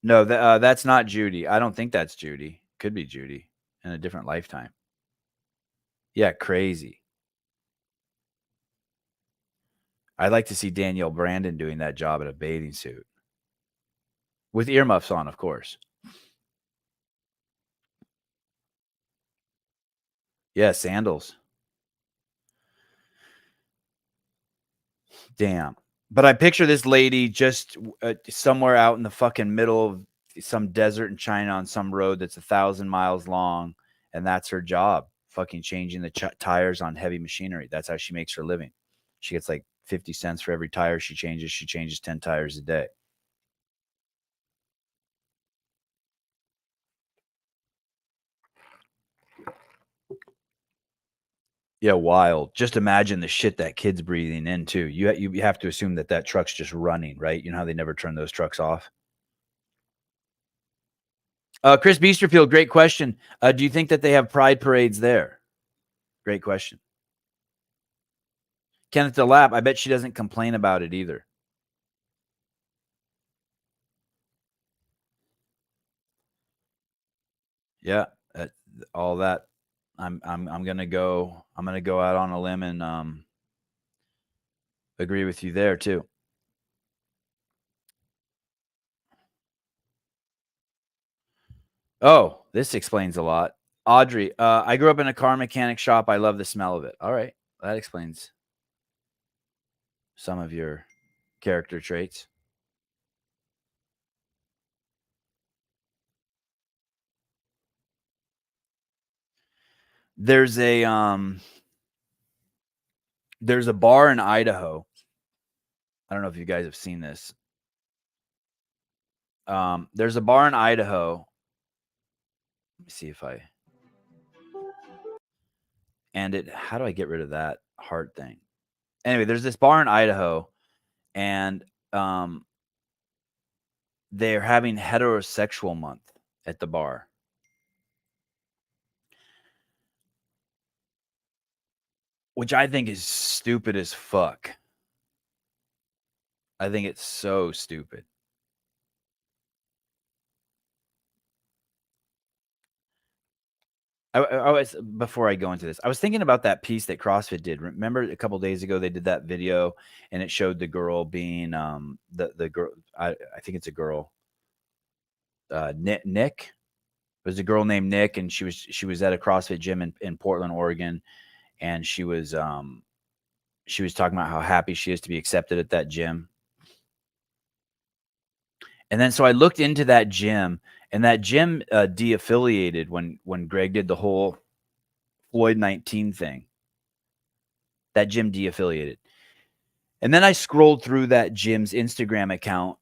No, that's not Judy. I don't think that's Judy. Could be Judy in a different lifetime. Yeah, crazy. I'd like to see Danielle Brandon doing that job in a bathing suit. With earmuffs on, of course. Yeah, sandals. Damn. But I picture this lady just somewhere out in the fucking middle of some desert in China on some road that's 1,000 miles long, and that's her job, fucking changing the tires on heavy machinery. That's how she makes her living. She gets like 50 cents for every tire she changes. She changes 10 tires a day. Yeah, wild. Just imagine the shit that kid's breathing in too. You have to assume that truck's just running, right? You know how they never turn those trucks off? Chris Beesterfield, great question. Do you think that they have pride parades there? Great question. Kenneth DeLapp, I bet she doesn't complain about it either. Yeah, all that. I'm gonna go out on a limb and agree with you there too. Oh, this explains a lot. Audrey, I grew up in a car mechanic shop. I love the smell of it. All right, that explains some of your character traits. There's a bar in Idaho. I don't know if you guys have seen this. There's a bar in Idaho. Let me see if I how do I get rid of that heart thing? Anyway, there's this bar in Idaho, and they're having heterosexual month at the bar. Which I think is stupid as fuck. I think it's so stupid. I was before I go into this, I was thinking about that piece that CrossFit did. Remember a couple days ago they did that video and it showed the girl being the girl. I think it's a girl. Nick. It was a girl named Nick, and she was at a CrossFit gym in Portland, Oregon, and she was talking about how happy she is to be accepted at that gym. And then so I looked into that gym, and that gym de-affiliated when Greg did the whole Floyd 19 thing. That gym de-affiliated. And then I scrolled through that gym's Instagram account,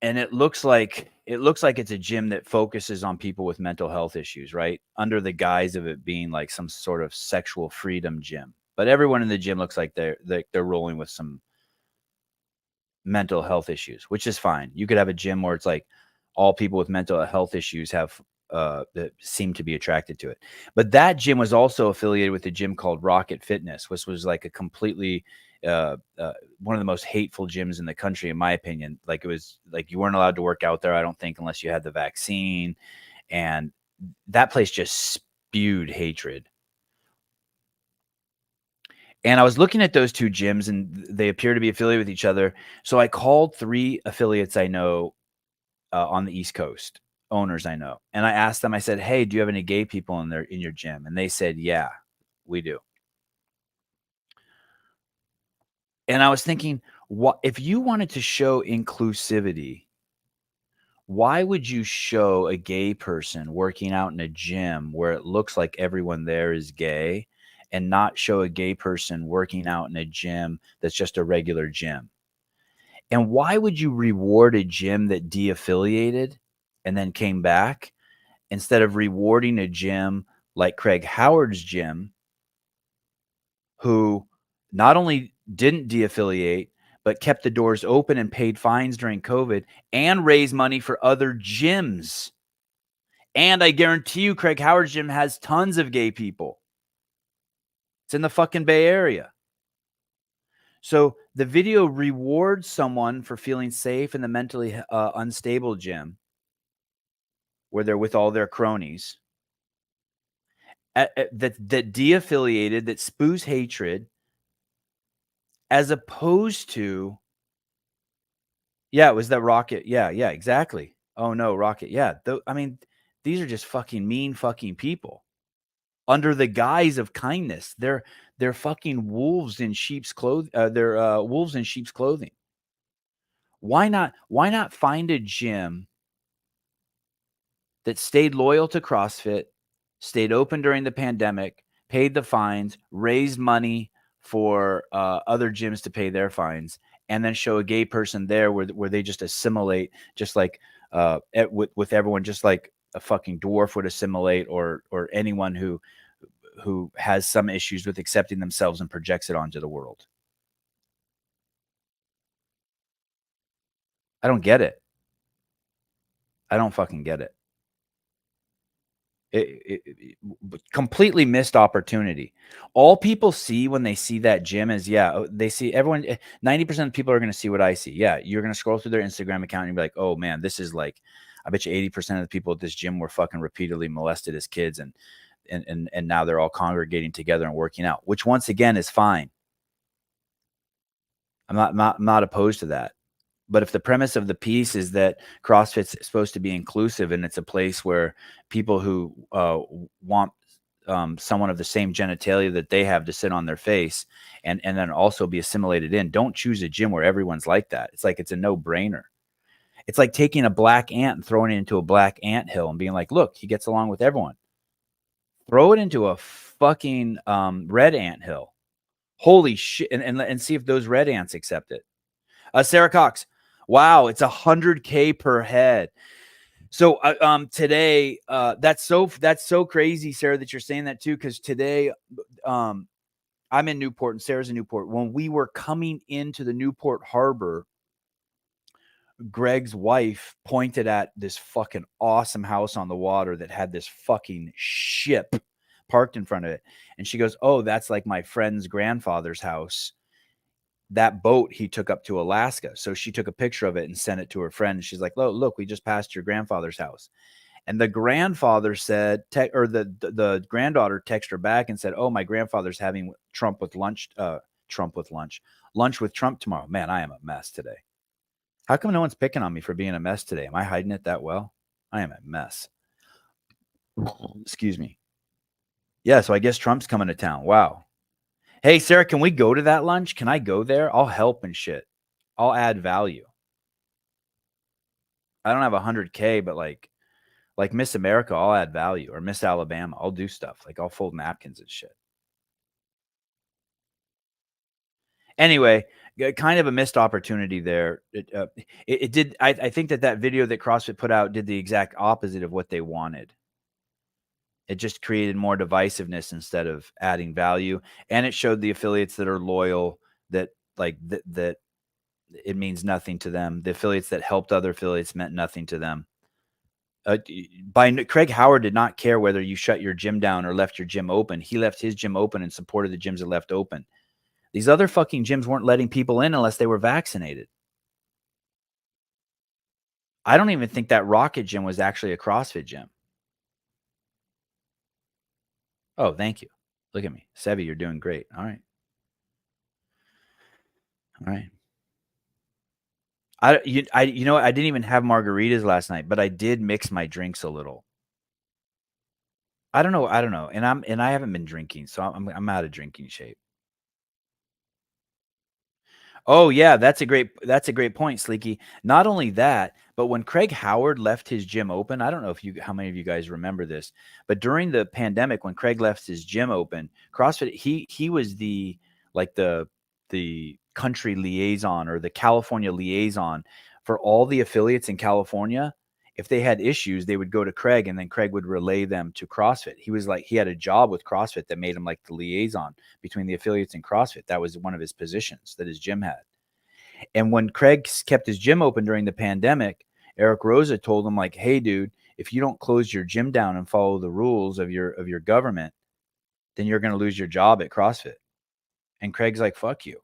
and it looks like it's a gym that focuses on people with mental health issues, right? Under the guise of it being like some sort of sexual freedom gym. But everyone in the gym looks like they're rolling with some mental health issues, which is fine. You could have a gym where it's like all people with mental health issues have that seem to be attracted to it. But that gym was also affiliated with a gym called Rocket Fitness, which was like a completely one of the most hateful gyms in the country, in my opinion. Like it was like you weren't allowed to work out there, I don't think, unless you had the vaccine. And that place just spewed hatred. And I was looking at those two gyms, and they appear to be affiliated with each other. So I called 3 affiliates I know on the East Coast, owners I know, and I asked them. I said, "Hey, do you have any gay people in your gym?" And they said, "Yeah, we do." And I was thinking, what if you wanted to show inclusivity? Why would you show a gay person working out in a gym where it looks like everyone there is gay, and not show a gay person working out in a gym that's just a regular gym? And why would you reward a gym that de-affiliated and then came back instead of rewarding a gym like Craig Howard's gym, who not only didn't de-affiliate, but kept the doors open and paid fines during COVID and raised money for other gyms? And I guarantee you, Craig Howard's gym has tons of gay people. It's in the fucking Bay Area. So the video rewards someone for feeling safe in the mentally unstable gym where they're with all their cronies, that de-affiliated, that spews hatred, as opposed to, yeah, it was that Rocket. Yeah, yeah, exactly. Oh no, Rocket. Yeah, I mean, these are just fucking mean fucking people under the guise of kindness. They're fucking wolves in sheep's clothing. They're wolves in sheep's clothing. Why not? Why not find a gym that stayed loyal to CrossFit, stayed open during the pandemic, paid the fines, raised money for other gyms to pay their fines, and then show a gay person there where they just assimilate, just like with everyone, just like a fucking dwarf would assimilate, or anyone who has some issues with accepting themselves and projects it onto the world. I don't get it. I don't fucking get it. Completely missed opportunity. All people see when they see that gym is, yeah, they see everyone. 90% of people are going to see what I see. Yeah, you're going to scroll through their Instagram account and be like, oh man, this is like, I bet you 80% of the people at this gym were fucking repeatedly molested as kids, and now they're all congregating together and working out, which once again is fine. I'm not opposed to that. But if the premise of the piece is that CrossFit's supposed to be inclusive and it's a place where people who want someone of the same genitalia that they have to sit on their face and then also be assimilated in, don't choose a gym where everyone's like that. It's like it's a no-brainer. It's like taking a black ant and throwing it into a black ant hill and being like, look, he gets along with everyone. Throw it into a fucking red ant hill. Holy shit. And see if those red ants accept it. Sarah Cox. Wow, it's 100K per head. So today, that's so crazy, Sarah, that you're saying that too, because today, I'm in Newport and Sarah's in Newport. When we were coming into the Newport Harbor, Greg's wife pointed at this fucking awesome house on the water that had this fucking ship parked in front of it, and she goes, "Oh, that's like my friend's grandfather's house. That boat he took up to Alaska." So she took a picture of it and sent it to her friend. She's like, "Oh, look, we just passed your grandfather's house." And the grandfather said, the granddaughter texted her back and said, "Oh, my grandfather's having Trump with lunch, lunch with Trump tomorrow." Man, I am a mess today. How come no one's picking on me for being a mess today? Am I hiding it that well? I am a mess. Excuse me. Yeah, so I guess Trump's coming to town. Wow. Hey, Sarah, can we go to that lunch? Can I go there? I'll help and shit. I'll add value. I don't have 100K, but like Miss America, I'll add value, or Miss Alabama, I'll do stuff. Like I'll fold napkins and shit. Anyway, kind of a missed opportunity there. It did. I think that video that CrossFit put out did the exact opposite of what they wanted. It just created more divisiveness instead of adding value, and it showed the affiliates that are loyal, that that it means nothing to them. The affiliates that helped other affiliates meant nothing to them. Craig Howard did not care whether you shut your gym down or left your gym open. He left his gym open and supported the gyms that left open. These other fucking gyms weren't letting people in unless they were vaccinated. I don't even think that Rocket gym was actually a CrossFit gym. Oh, thank you. Look at me. Sevi, you're doing great. All right. All right. You know what? I didn't even have margaritas last night, but I did mix my drinks a little. I don't know. I don't know. And I haven't been drinking, so I'm out of drinking shape. Oh yeah, that's a great point, Sleeky. Not only that, but when Craig Howard left his gym open, I don't know if you how many of you guys remember this, but during the pandemic when Craig left his gym open, CrossFit he was like the country liaison or the California liaison for all the affiliates in California. If they had issues, they would go to Craig and then Craig would relay them to CrossFit. He was like he had a job with CrossFit that made him like the liaison between the affiliates and CrossFit. That was one of his positions that his gym had. And when Craig kept his gym open during the pandemic, Eric Rosa told him like, "Hey, dude, if you don't close your gym down and follow the rules of your government, then you're going to lose your job at CrossFit." And Craig's like, "Fuck you,"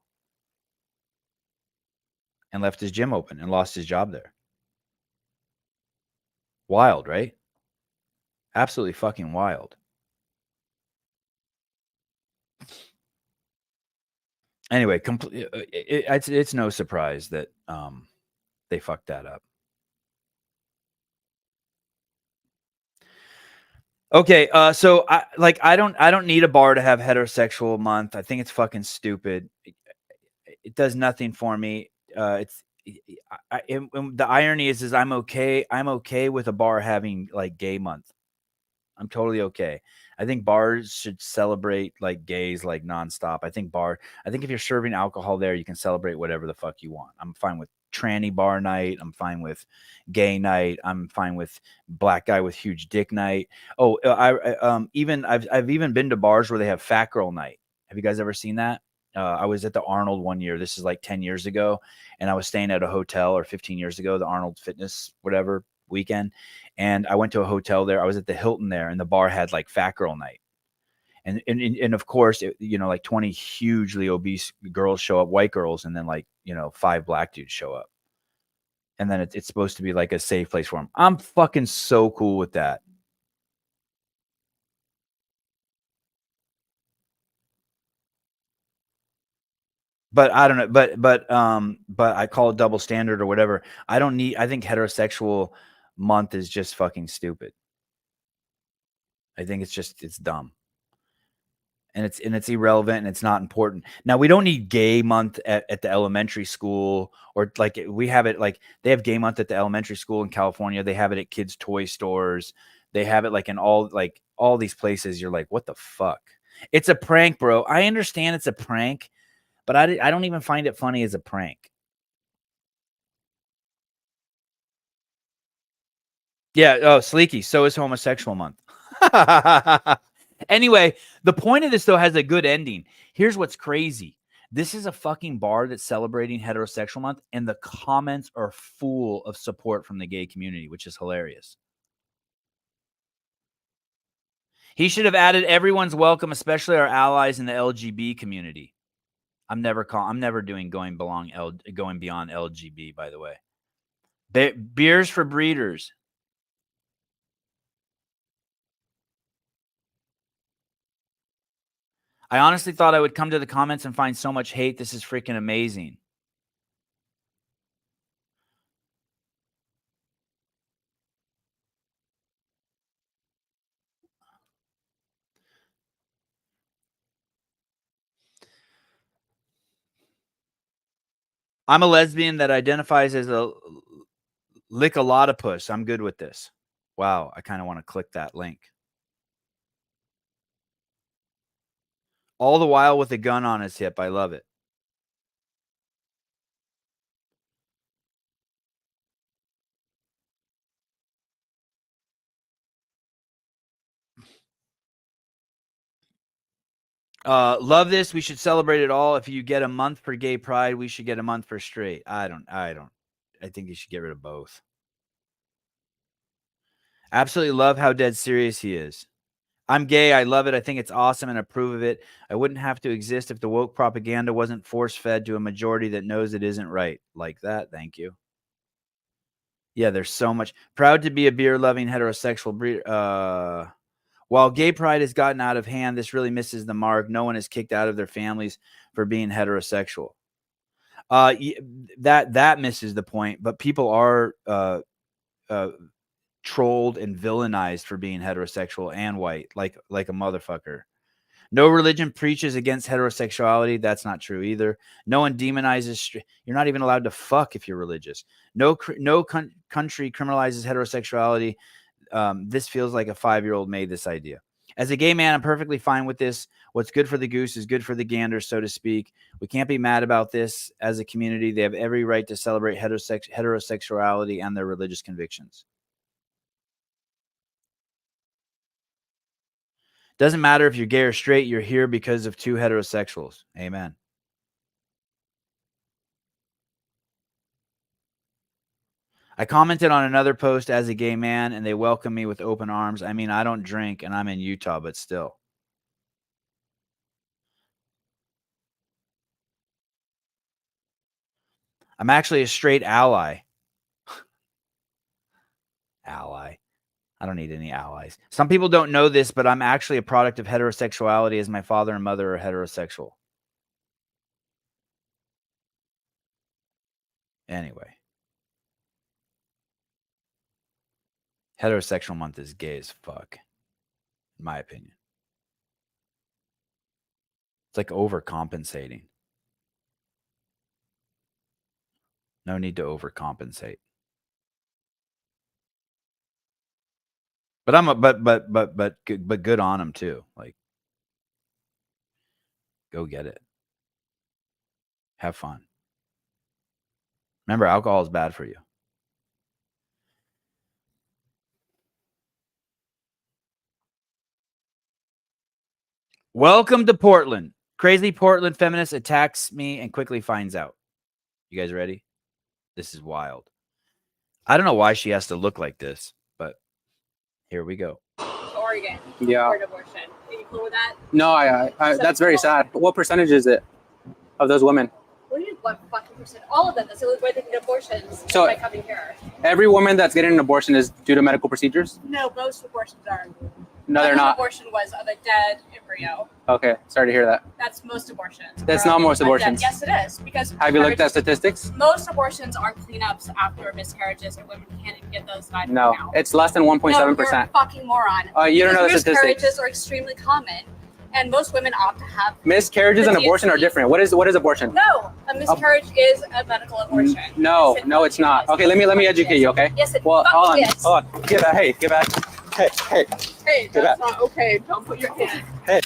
and left his gym open and lost his job there. Wild, right? Absolutely fucking wild. Anyway, it's no surprise that they fucked that up. Okay, so I don't need a bar to have heterosexual month. I think it's fucking stupid. It does nothing for me. It's and the irony is I'm okay. I'm okay with a bar having like gay month. I'm totally okay. I think bars should celebrate like gays like nonstop. I think if you're serving alcohol there, you can celebrate whatever the fuck you want. I'm fine with tranny bar night. I'm fine with gay night. I'm fine with black guy with huge dick night. Oh, even I've even been to bars where they have fat girl night. Have you guys ever seen that? I was at the Arnold one year. This is like 10 years ago, and I was staying at a hotel, or 15 years ago, the Arnold Fitness whatever weekend, and I went to a hotel there. I was at the Hilton there, and the bar had like fat girl night. And of course, like 20 hugely obese girls show up, white girls, and then like, 5 black dudes show up. And then it's supposed to be like a safe place for them. I'm fucking so cool with that. But I don't know, but I call it double standard or whatever. I think heterosexual month is just fucking stupid. I think it's dumb. And it's irrelevant and it's not important. Now we don't need gay month at the elementary school, or like we have it like they have gay month at the elementary school in California. They have it at kids' toy stores. They have it like in all these places. You're like, what the fuck? It's a prank, bro. I understand it's a prank, but I don't even find it funny as a prank. Yeah. Oh, Sleeky. So is homosexual month. Anyway, the point of this though has a good ending. Here's what's crazy. This is a fucking bar that's celebrating heterosexual month, and the comments are full of support from the gay community, which is hilarious. He should have added everyone's welcome, especially our allies in the LGB community. I'm never doing going beyond LGB, by the way. Beers for breeders. I honestly thought I would come to the comments and find so much hate. This is freaking amazing. I'm a lesbian that identifies as a Lick a lot of puss. I'm good with this. Wow, I kind of want to click that link. All the while with a gun on his hip. I love it. Love this. We should celebrate it all. If you get a month for gay pride, we should get a month for straight. I think you should get rid of both. Absolutely love how dead serious he is. I'm gay. I love it. I think it's awesome and approve of it. I wouldn't have to exist if the woke propaganda wasn't force fed to a majority that knows it isn't right. Like that. Thank you. Yeah, there's so much. Proud to be a beer loving heterosexual breeder. While gay pride has gotten out of hand, this really misses the mark. No one is kicked out of their families for being heterosexual. That misses the point. But people are trolled and villainized for being heterosexual and white, like a motherfucker. No religion preaches against heterosexuality. That's not true either. No one demonizes. You're not even allowed to fuck if you're religious. No country criminalizes heterosexuality. This feels like a 5-year-old made this idea. As a gay man, I'm perfectly fine with this. What's good for the goose is good for the gander, so to speak. We can't be mad about this as a community. They have every right to celebrate heterosexuality and their religious convictions. Doesn't matter if you're gay or straight, you're here because of two heterosexuals. Amen. I commented on another post as a gay man, and they welcomed me with open arms. I mean, I don't drink, and I'm in Utah, but still. I'm actually a straight ally. Ally. I don't need any allies. Some people don't know this, but I'm actually a product of heterosexuality, as my father and mother are heterosexual. Anyway. Heterosexual month is gay as fuck, in my opinion. It's like overcompensating. No need to overcompensate. But good on them too. Like, go get it. Have fun. Remember, alcohol is bad for you. Welcome to Portland. Crazy Portland feminist attacks me and quickly finds out. You guys ready? This is wild. I don't know why she has to look like this, but here we go. Oregon. Yeah. For an abortion. Are you cool with that? No, that's very sad. What percentage is it of those women? What do you what fucking percent? All of them. That's the only way they get abortions So- by coming here. Every woman that's getting an abortion is due to medical procedures? No, most abortions are. No, they're One not. abortion was of a dead embryo. Okay, sorry to hear that. That's most abortions. That's are not of most a dead- abortions. Yes, it is. Because Have you looked at statistics? most abortions are cleanups after miscarriages, and women can't even get those died No, now. it's less than No, 1.7%. you're a fucking moron. You don't know the Because statistics. miscarriages are extremely common, and most women opt to have. Miscarriages and abortion are different. What is abortion? No, a miscarriage is a medical abortion. No, Yes, no, it's not. Okay, let me educate you, okay? Yes, it Well, hold on, is. hold on. Get back. Hey, get back. Hey. Hey, Get that's back. not okay. Don't put your hand. Hey.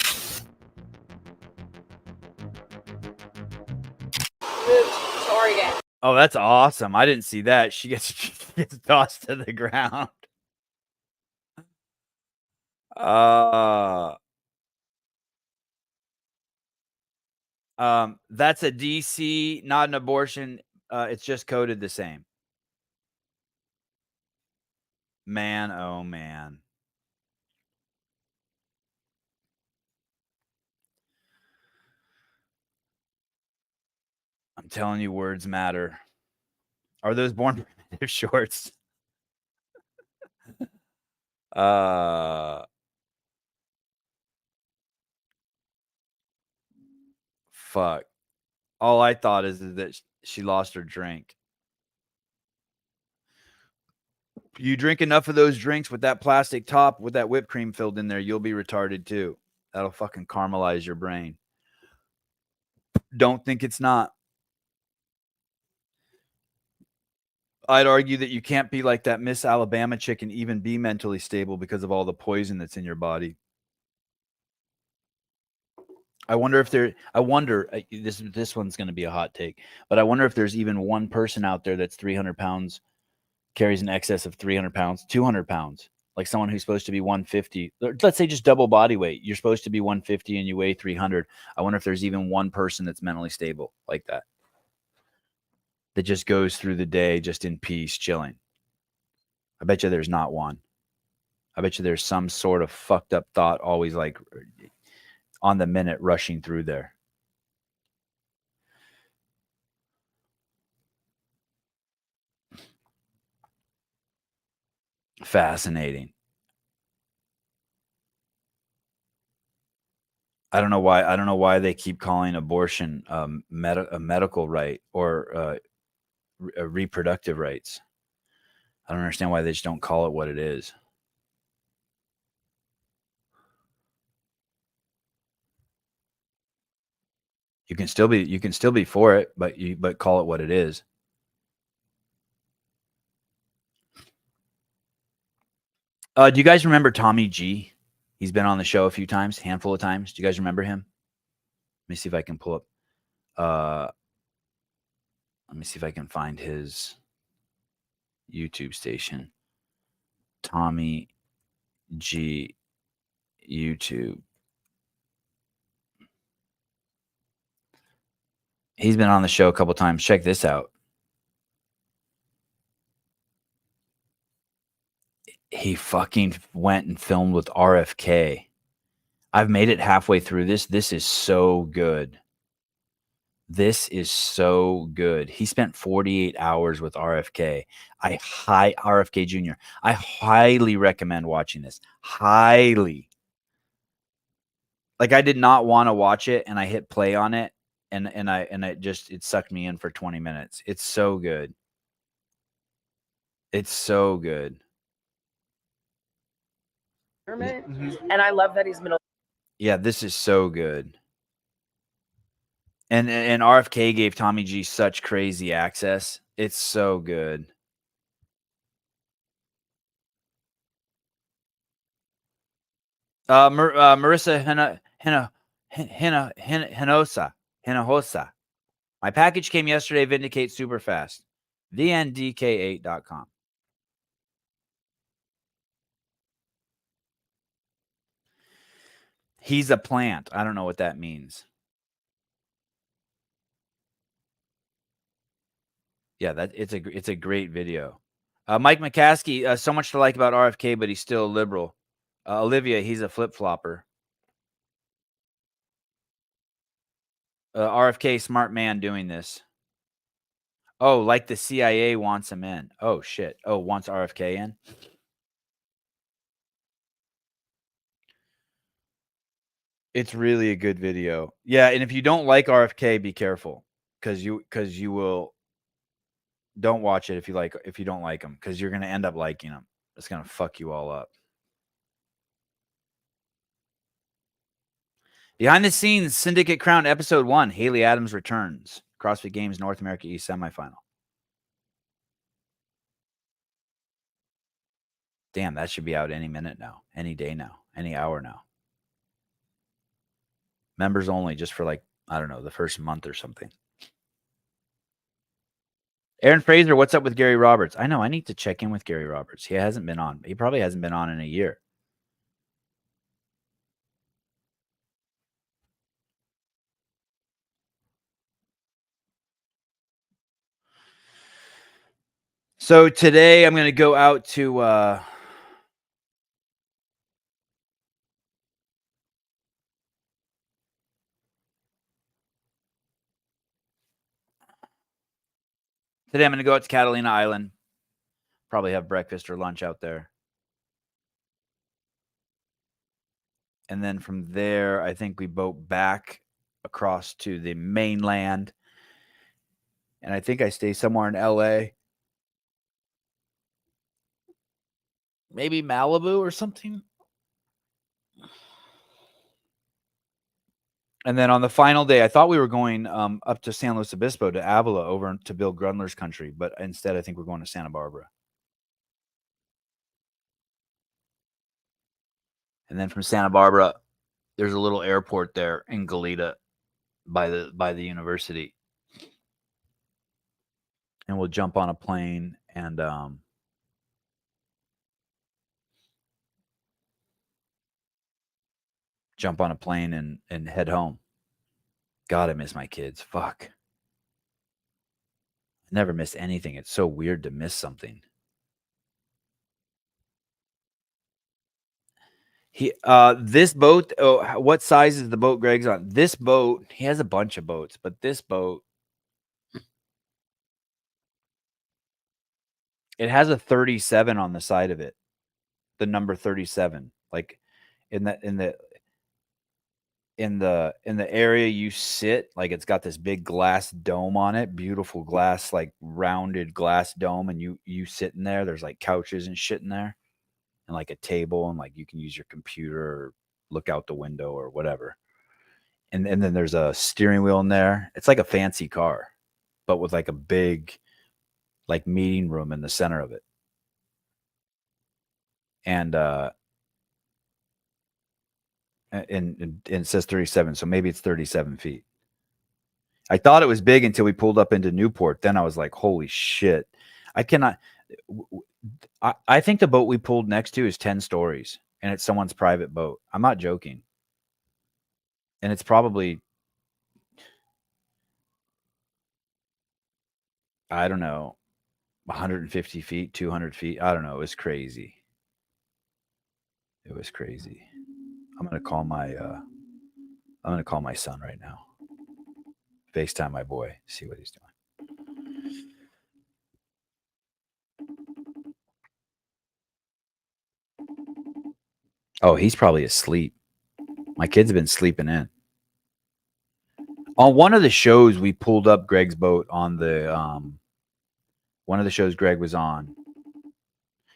Moved to Oregon. Oh, that's awesome. I didn't see that. She gets tossed to the ground. That's a DC, not an abortion. It's just coded the same. Man, oh man. I'm telling you, words matter. Are those born primitive shorts? Fuck. All I thought is that she lost her drink. You drink enough of those drinks with that plastic top with that whipped cream filled in there, you'll be retarded too. That'll fucking caramelize your brain. Don't think it's not. I'd argue that you can't be like that Miss Alabama chick and even be mentally stable because of all the poison that's in your body. I wonder if this one's going to be a hot take, but I wonder if there's even one person out there that's 300 pounds, carries an excess of 300 pounds, 200 pounds, like someone who's supposed to be 150. Let's say just double body weight. You're supposed to be 150 and you weigh 300. I wonder if there's even one person that's mentally stable like that just goes through the day just in peace, chilling. I bet you there's not one. I bet you there's some sort of fucked up thought always like on the minute rushing through there. Fascinating. I don't know why they keep calling abortion a medical right or reproductive rights. I don't understand why they just don't call it what it is. You can still be for it, but call it what it is. Do you guys remember Tommy G? He's been on the show a few times, handful of times. Do you guys remember him? Let me see if I can pull up. Let me see if I can find his YouTube station. Tommy G YouTube. He's been on the show a couple times. Check this out. He fucking went and filmed with RFK. I've made it halfway through this. This is so good. This is so good. He spent 48 hours with RFK. RFK Jr. I highly recommend watching this. Highly. Like I did not want to watch it and I hit play on it and it sucked me in for 20 minutes. It's so good. It's so good. And I love that he's middle. Yeah, this is so good. And RFK gave Tommy G such crazy access. It's so good. Marissa Hinojosa. My package came yesterday. Vindicate super fast. VNDK8.com. He's a plant. I don't know what that means. Yeah, it's a great video. Mike McCaskey, so much to like about RFK, but he's still a liberal. Olivia, he's a flip-flopper. RFK, smart man doing this. Oh, like the CIA wants him in. Oh, shit. Oh, wants RFK in? It's really a good video. Yeah, and if you don't like RFK, be careful because you will. Don't watch it if you don't like him because you're gonna end up liking him. It's gonna fuck you all up. Behind the scenes, Syndicate Crown Episode 1. Haley Adams returns. CrossFit Games North America East semifinal. Damn, that should be out any minute now, any day now, any hour now. Members only, just for like, I don't know, the first month or something. Aaron Fraser, what's up with Gary Roberts? I know, I need to check in with Gary Roberts. He hasn't been on. He probably hasn't been on in a year. So today I'm going to go out to today I'm going to go out to Catalina Island. Probably have breakfast or lunch out there. And then from there, I think we boat back across to the mainland. And I think I stay somewhere in LA. Maybe Malibu or something. And then on the final day, I thought we were going up to San Luis Obispo to Avila over to Bill Grundler's country, but instead I think we're going to Santa Barbara. And then from Santa Barbara, there's a little airport there in Goleta by the university. And we'll jump on a plane and head home. God, I miss my kids. Fuck. I never miss anything. It's so weird to miss something. This boat, what size is the boat Greg's on? This boat, he has a bunch of boats, but this boat, it has a 37 on the side of it. The number 37. Like in the area you sit, like it's got this big glass dome on it, beautiful glass, like rounded glass dome, and you sit in there. There's like couches and shit in there, and like a table, and like you can use your computer or look out the window or whatever. And then there's a steering wheel in there. It's like a fancy car, but with like a big like meeting room in the center of it. And it says 37, so maybe it's 37 feet. I thought it was big until we pulled up into Newport. Then I was like, holy shit. I cannot. I think the boat we pulled next to is 10 stories and it's someone's private boat. I'm not joking. And it's probably, I don't know, 150 feet, 200 feet. I don't know. It was crazy. It was crazy. I'm going to call my son right now. FaceTime my boy, see what he's doing. Oh, he's probably asleep. My kids have been sleeping in. On one of the shows, we pulled up Greg's boat on the one of the shows Greg was on.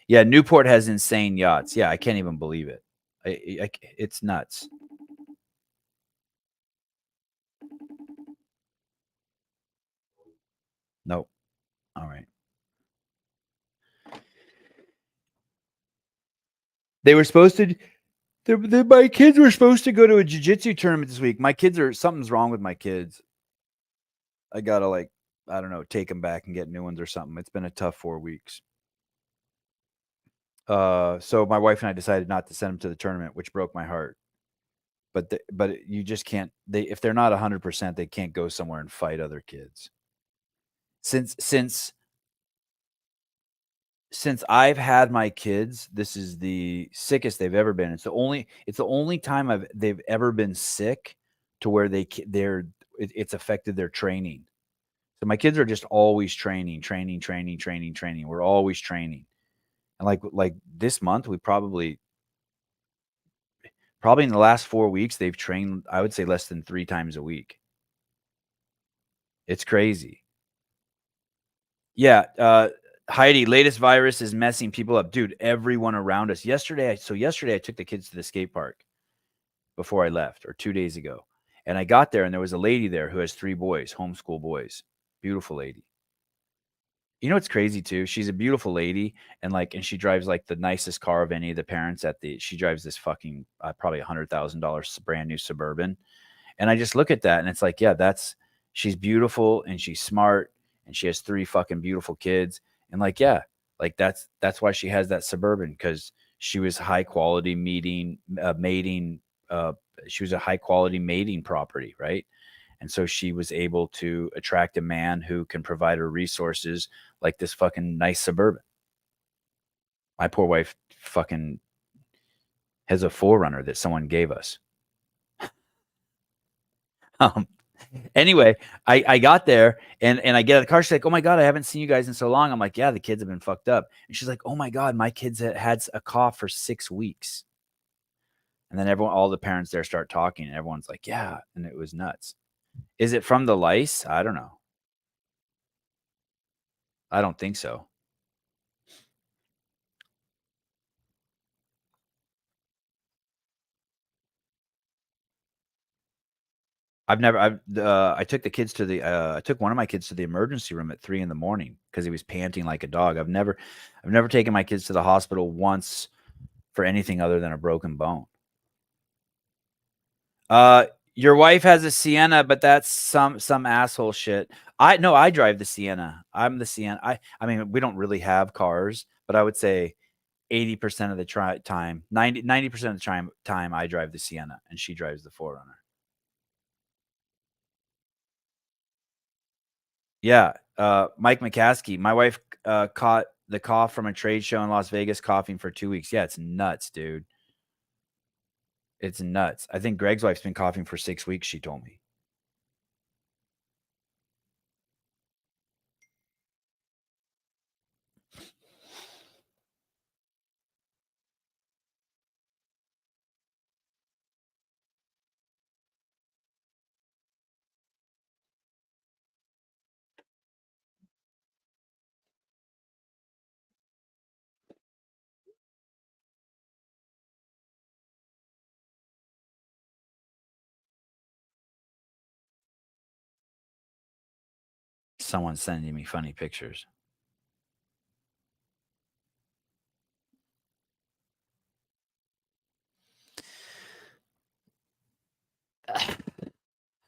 Yeah, Newport has insane yachts. Yeah, I can't even believe it. It's nuts. Nope. All right. They were supposed to. My kids were supposed to go to a jiu-jitsu tournament this week. My kids are something's wrong with my kids. I gotta I don't know, take them back and get new ones or something. It's been a tough 4 weeks. So my wife and I decided not to send them to the tournament, which broke my heart. But you just can't. If they're not 100%, they can't go somewhere and fight other kids. Since I've had my kids, this is the sickest they've ever been. It's the only time they've ever been sick to where it's affected their training. So my kids are just always training. We're always training. And like this month, we probably in the last 4 weeks, they've trained, I would say, less than 3 times a week. It's crazy. Yeah. Heidi, latest virus is messing people up. Dude, everyone around us. Yesterday I took the kids to the skate park before I left, or 2 days ago. And I got there and there was a lady there who has 3 boys, homeschool boys. Beautiful lady. You know what's crazy too? She's a beautiful lady and she drives like the nicest car of any of the parents she drives this fucking probably $100,000 brand new Suburban. And I just look at that and it's like, yeah, she's beautiful and she's smart and she has 3 fucking beautiful kids. And that's why she has that Suburban, because she was high quality mating. She was a high quality mating property, right? And so she was able to attract a man who can provide her resources like this fucking nice Suburban. My poor wife fucking has a 4Runner that someone gave us. Anyway, I got there and I get out of the car. She's like, oh my God, I haven't seen you guys in so long. I'm like, yeah, the kids have been fucked up. And she's like, oh my God, my kids had a cough for 6 weeks. And then all the parents there start talking and everyone's like, yeah. And it was nuts. Is it from the lice? I don't know. I don't think so. I took the kids to the I took one of my kids to the emergency room at 3 in the morning because he was panting like a dog. I've never taken my kids to the hospital once for anything other than a broken bone. Your wife has a Sienna, but that's some asshole shit. I drive the Sienna. I'm the Sienna. I mean, we don't really have cars, but I would say 80% of the time, 90% of the time I drive the Sienna and she drives the 4Runner. Yeah. Mike McCaskey, my wife caught the cough from a trade show in Las Vegas, coughing for 2 weeks. Yeah, it's nuts, dude. It's nuts. I think Greg's wife's been coughing for 6 weeks, she told me. Someone's sending me funny pictures.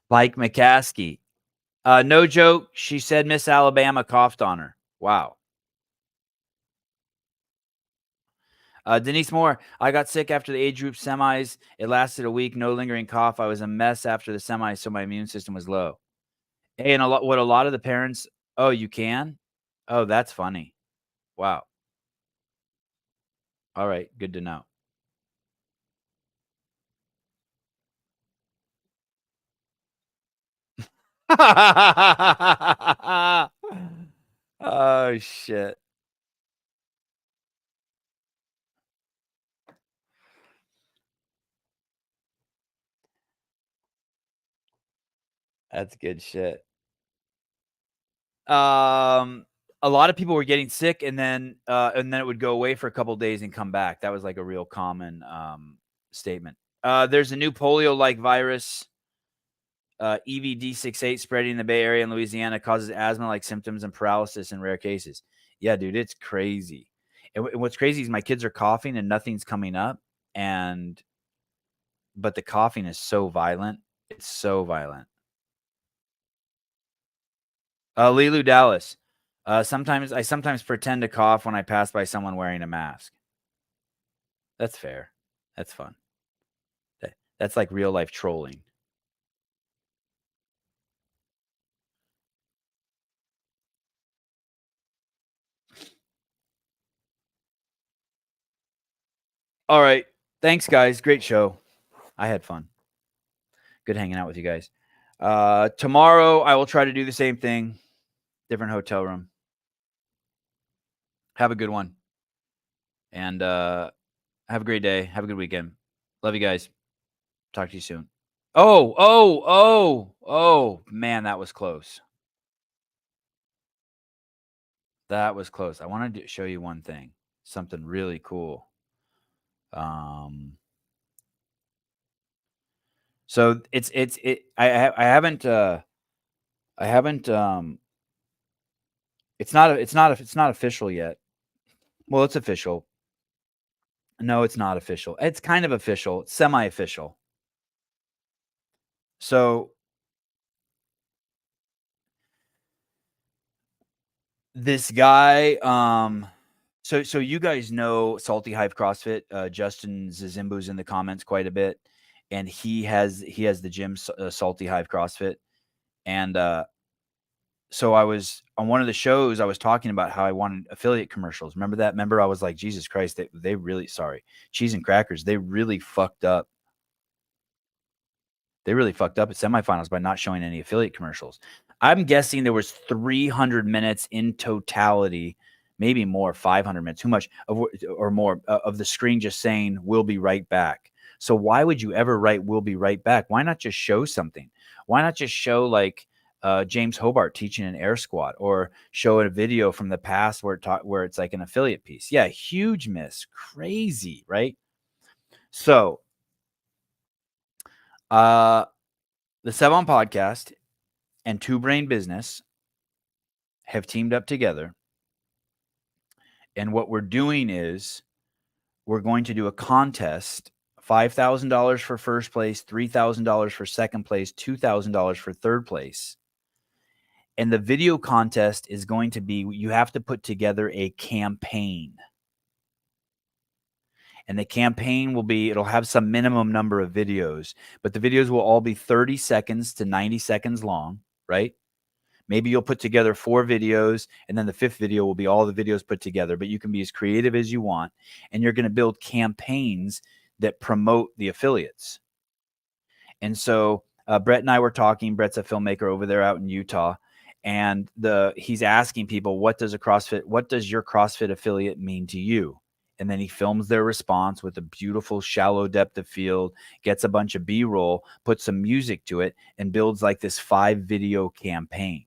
Mike McCaskey. No joke. She said Miss Alabama coughed on her. Wow. Denise Moore, I got sick after the age group semis. It lasted a week, no lingering cough. I was a mess after the semis, so my immune system was low. Hey, and a lot of the parents, oh, you can? Oh, that's funny. Wow. All right, good to know. Oh, shit. That's good shit. A lot of people were getting sick and then it would go away for a couple days and come back. That was like a real common statement. There's a new polio-like virus, EVD68, spreading in the Bay Area and Louisiana, causes asthma-like symptoms and paralysis in rare cases. Yeah, dude, it's crazy. And what's crazy is my kids are coughing and nothing's coming up, but the coughing is so violent. It's so violent. Lilu Dallas. I sometimes pretend to cough when I pass by someone wearing a mask. That's fair. That's fun. That's like real life trolling. All right. Thanks, guys. Great show. I had fun. Good hanging out with you guys. Tomorrow, I will try to do the same thing. Different hotel room. Have a good one. And have a great day. Have a good weekend. Love you guys. Talk to you soon. Oh, man, that was close. That was close. I wanted to show you one thing. Something really cool. So I haven't it's not official yet. Well, it's official. No, it's not official. It's kind of official. It's semi-official. So this guy, so you guys know Salty Hive CrossFit. Justin Zazimbu's in the comments quite a bit, and he has the gym Salty Hive CrossFit, and so I was on one of the shows. I was talking about how I wanted affiliate commercials. Remember that? Remember I was like, Jesus Christ, they really cheese and crackers. They really fucked up. They really fucked up at semifinals by not showing any affiliate commercials. I'm guessing there was 300 minutes in totality, maybe more, 500 minutes, too much or more of the screen just saying, "We'll be right back." So why would you ever write "We'll be right back"? Why not just show something? Why not just show like James Hobart teaching an air squat, or show a video from the past where it's like an affiliate piece? Yeah, huge miss. Crazy, right? So, the Sevon Podcast and Two Brain Business have teamed up together. And what we're doing is we're going to do a contest, $5,000 for first place, $3,000 for second place, $2,000 for third place. And the video contest is going to be, you have to put together a campaign. And the campaign will be, it'll have some minimum number of videos, but the videos will all be 30 seconds to 90 seconds long, right? Maybe you'll put together 4 videos, and then the 5th video will be all the videos put together, but you can be as creative as you want. And you're going to build campaigns that promote the affiliates. And so Brett and I were talking. Brett's a filmmaker over there out in Utah. And he's asking people, what does your CrossFit affiliate mean to you? And then he films their response with a beautiful shallow depth of field, gets a bunch of B-roll, puts some music to it, and builds like this 5-video campaign.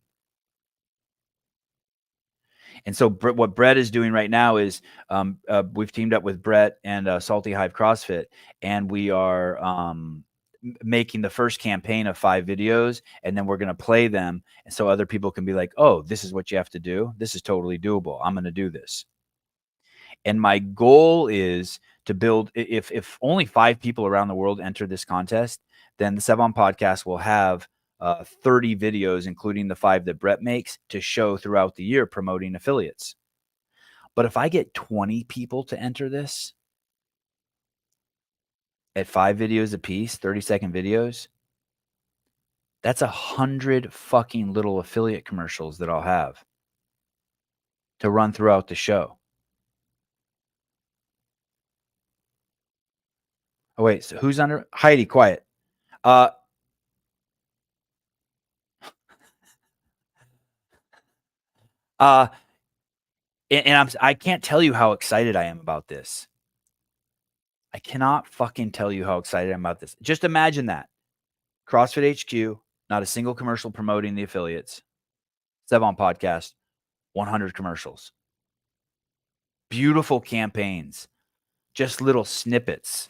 And so what Brett is doing right now is we've teamed up with Brett and Salty Hive CrossFit, and we are making the first campaign of 5 videos, and then we're going to play them. And so other people can be like, oh, this is what you have to do. This is totally doable. I'm going to do this. And my goal is to build, if only 5 people around the world enter this contest, then the Sevon Podcast will have 30 videos, including the 5 that Brett makes, to show throughout the year promoting affiliates. But if I get 20 people to enter this at 5 videos a piece, 30-second videos, that's 100 fucking little affiliate commercials that I'll have to run throughout the show. Oh, wait, so who's under? Heidi, quiet. And I can't tell you how excited I am about this. I cannot fucking tell you how excited I am about this. Just imagine that. CrossFit HQ, not a single commercial promoting the affiliates. Sevon Podcast, 100 commercials. Beautiful campaigns. Just little snippets.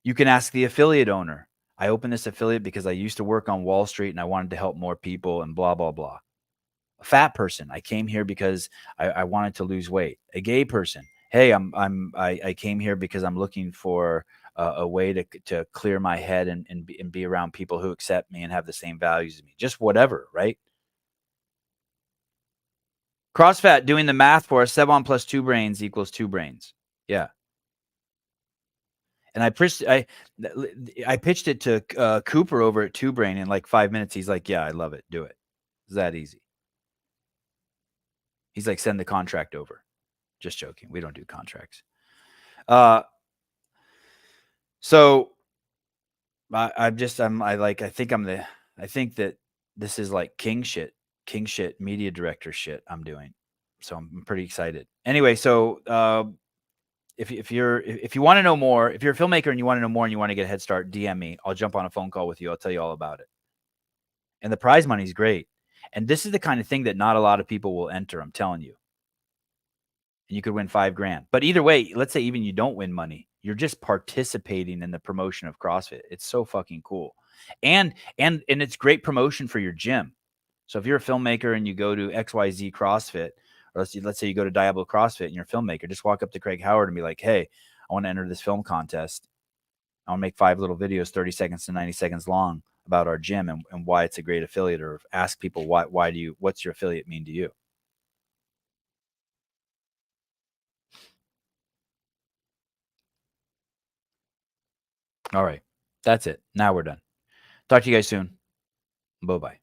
You can ask the affiliate owner. I opened this affiliate because I used to work on Wall Street and I wanted to help more people and blah, blah, blah. A fat person. I came here because I wanted to lose weight. A gay person. Hey, I came here because I'm looking for a way to clear my head and be around people who accept me and have the same values as me. Just whatever, right? CrossFit doing the math for us. Sevon plus 2 brains equals 2 brains. Yeah. And I pitched it to Cooper over at 2 Brain in like 5 minutes. He's like, yeah, I love it. Do it. It's that easy. He's like, send the contract over. Just joking. We don't do contracts. So I think that this is like king shit media director shit I'm doing. So I'm pretty excited. Anyway, so if you want to know more, if you're a filmmaker and you want to know more and you want to get a head start, DM me. I'll jump on a phone call with you. I'll tell you all about it. And the prize money is great. And this is the kind of thing that not a lot of people will enter, I'm telling you. And you could win $5,000. But either way, let's say even you don't win money, you're just participating in the promotion of CrossFit. It's so fucking cool. And it's great promotion for your gym. So if you're a filmmaker and you go to XYZ CrossFit, or let's say you go to Diablo CrossFit and you're a filmmaker, just walk up to Craig Howard and be like, hey, I want to enter this film contest. I want to make 5 little videos, 30 seconds to 90 seconds long, about our gym and why it's a great affiliate, or ask people what's your affiliate mean to you? All right. That's it. Now we're done. Talk to you guys soon. Bye-bye.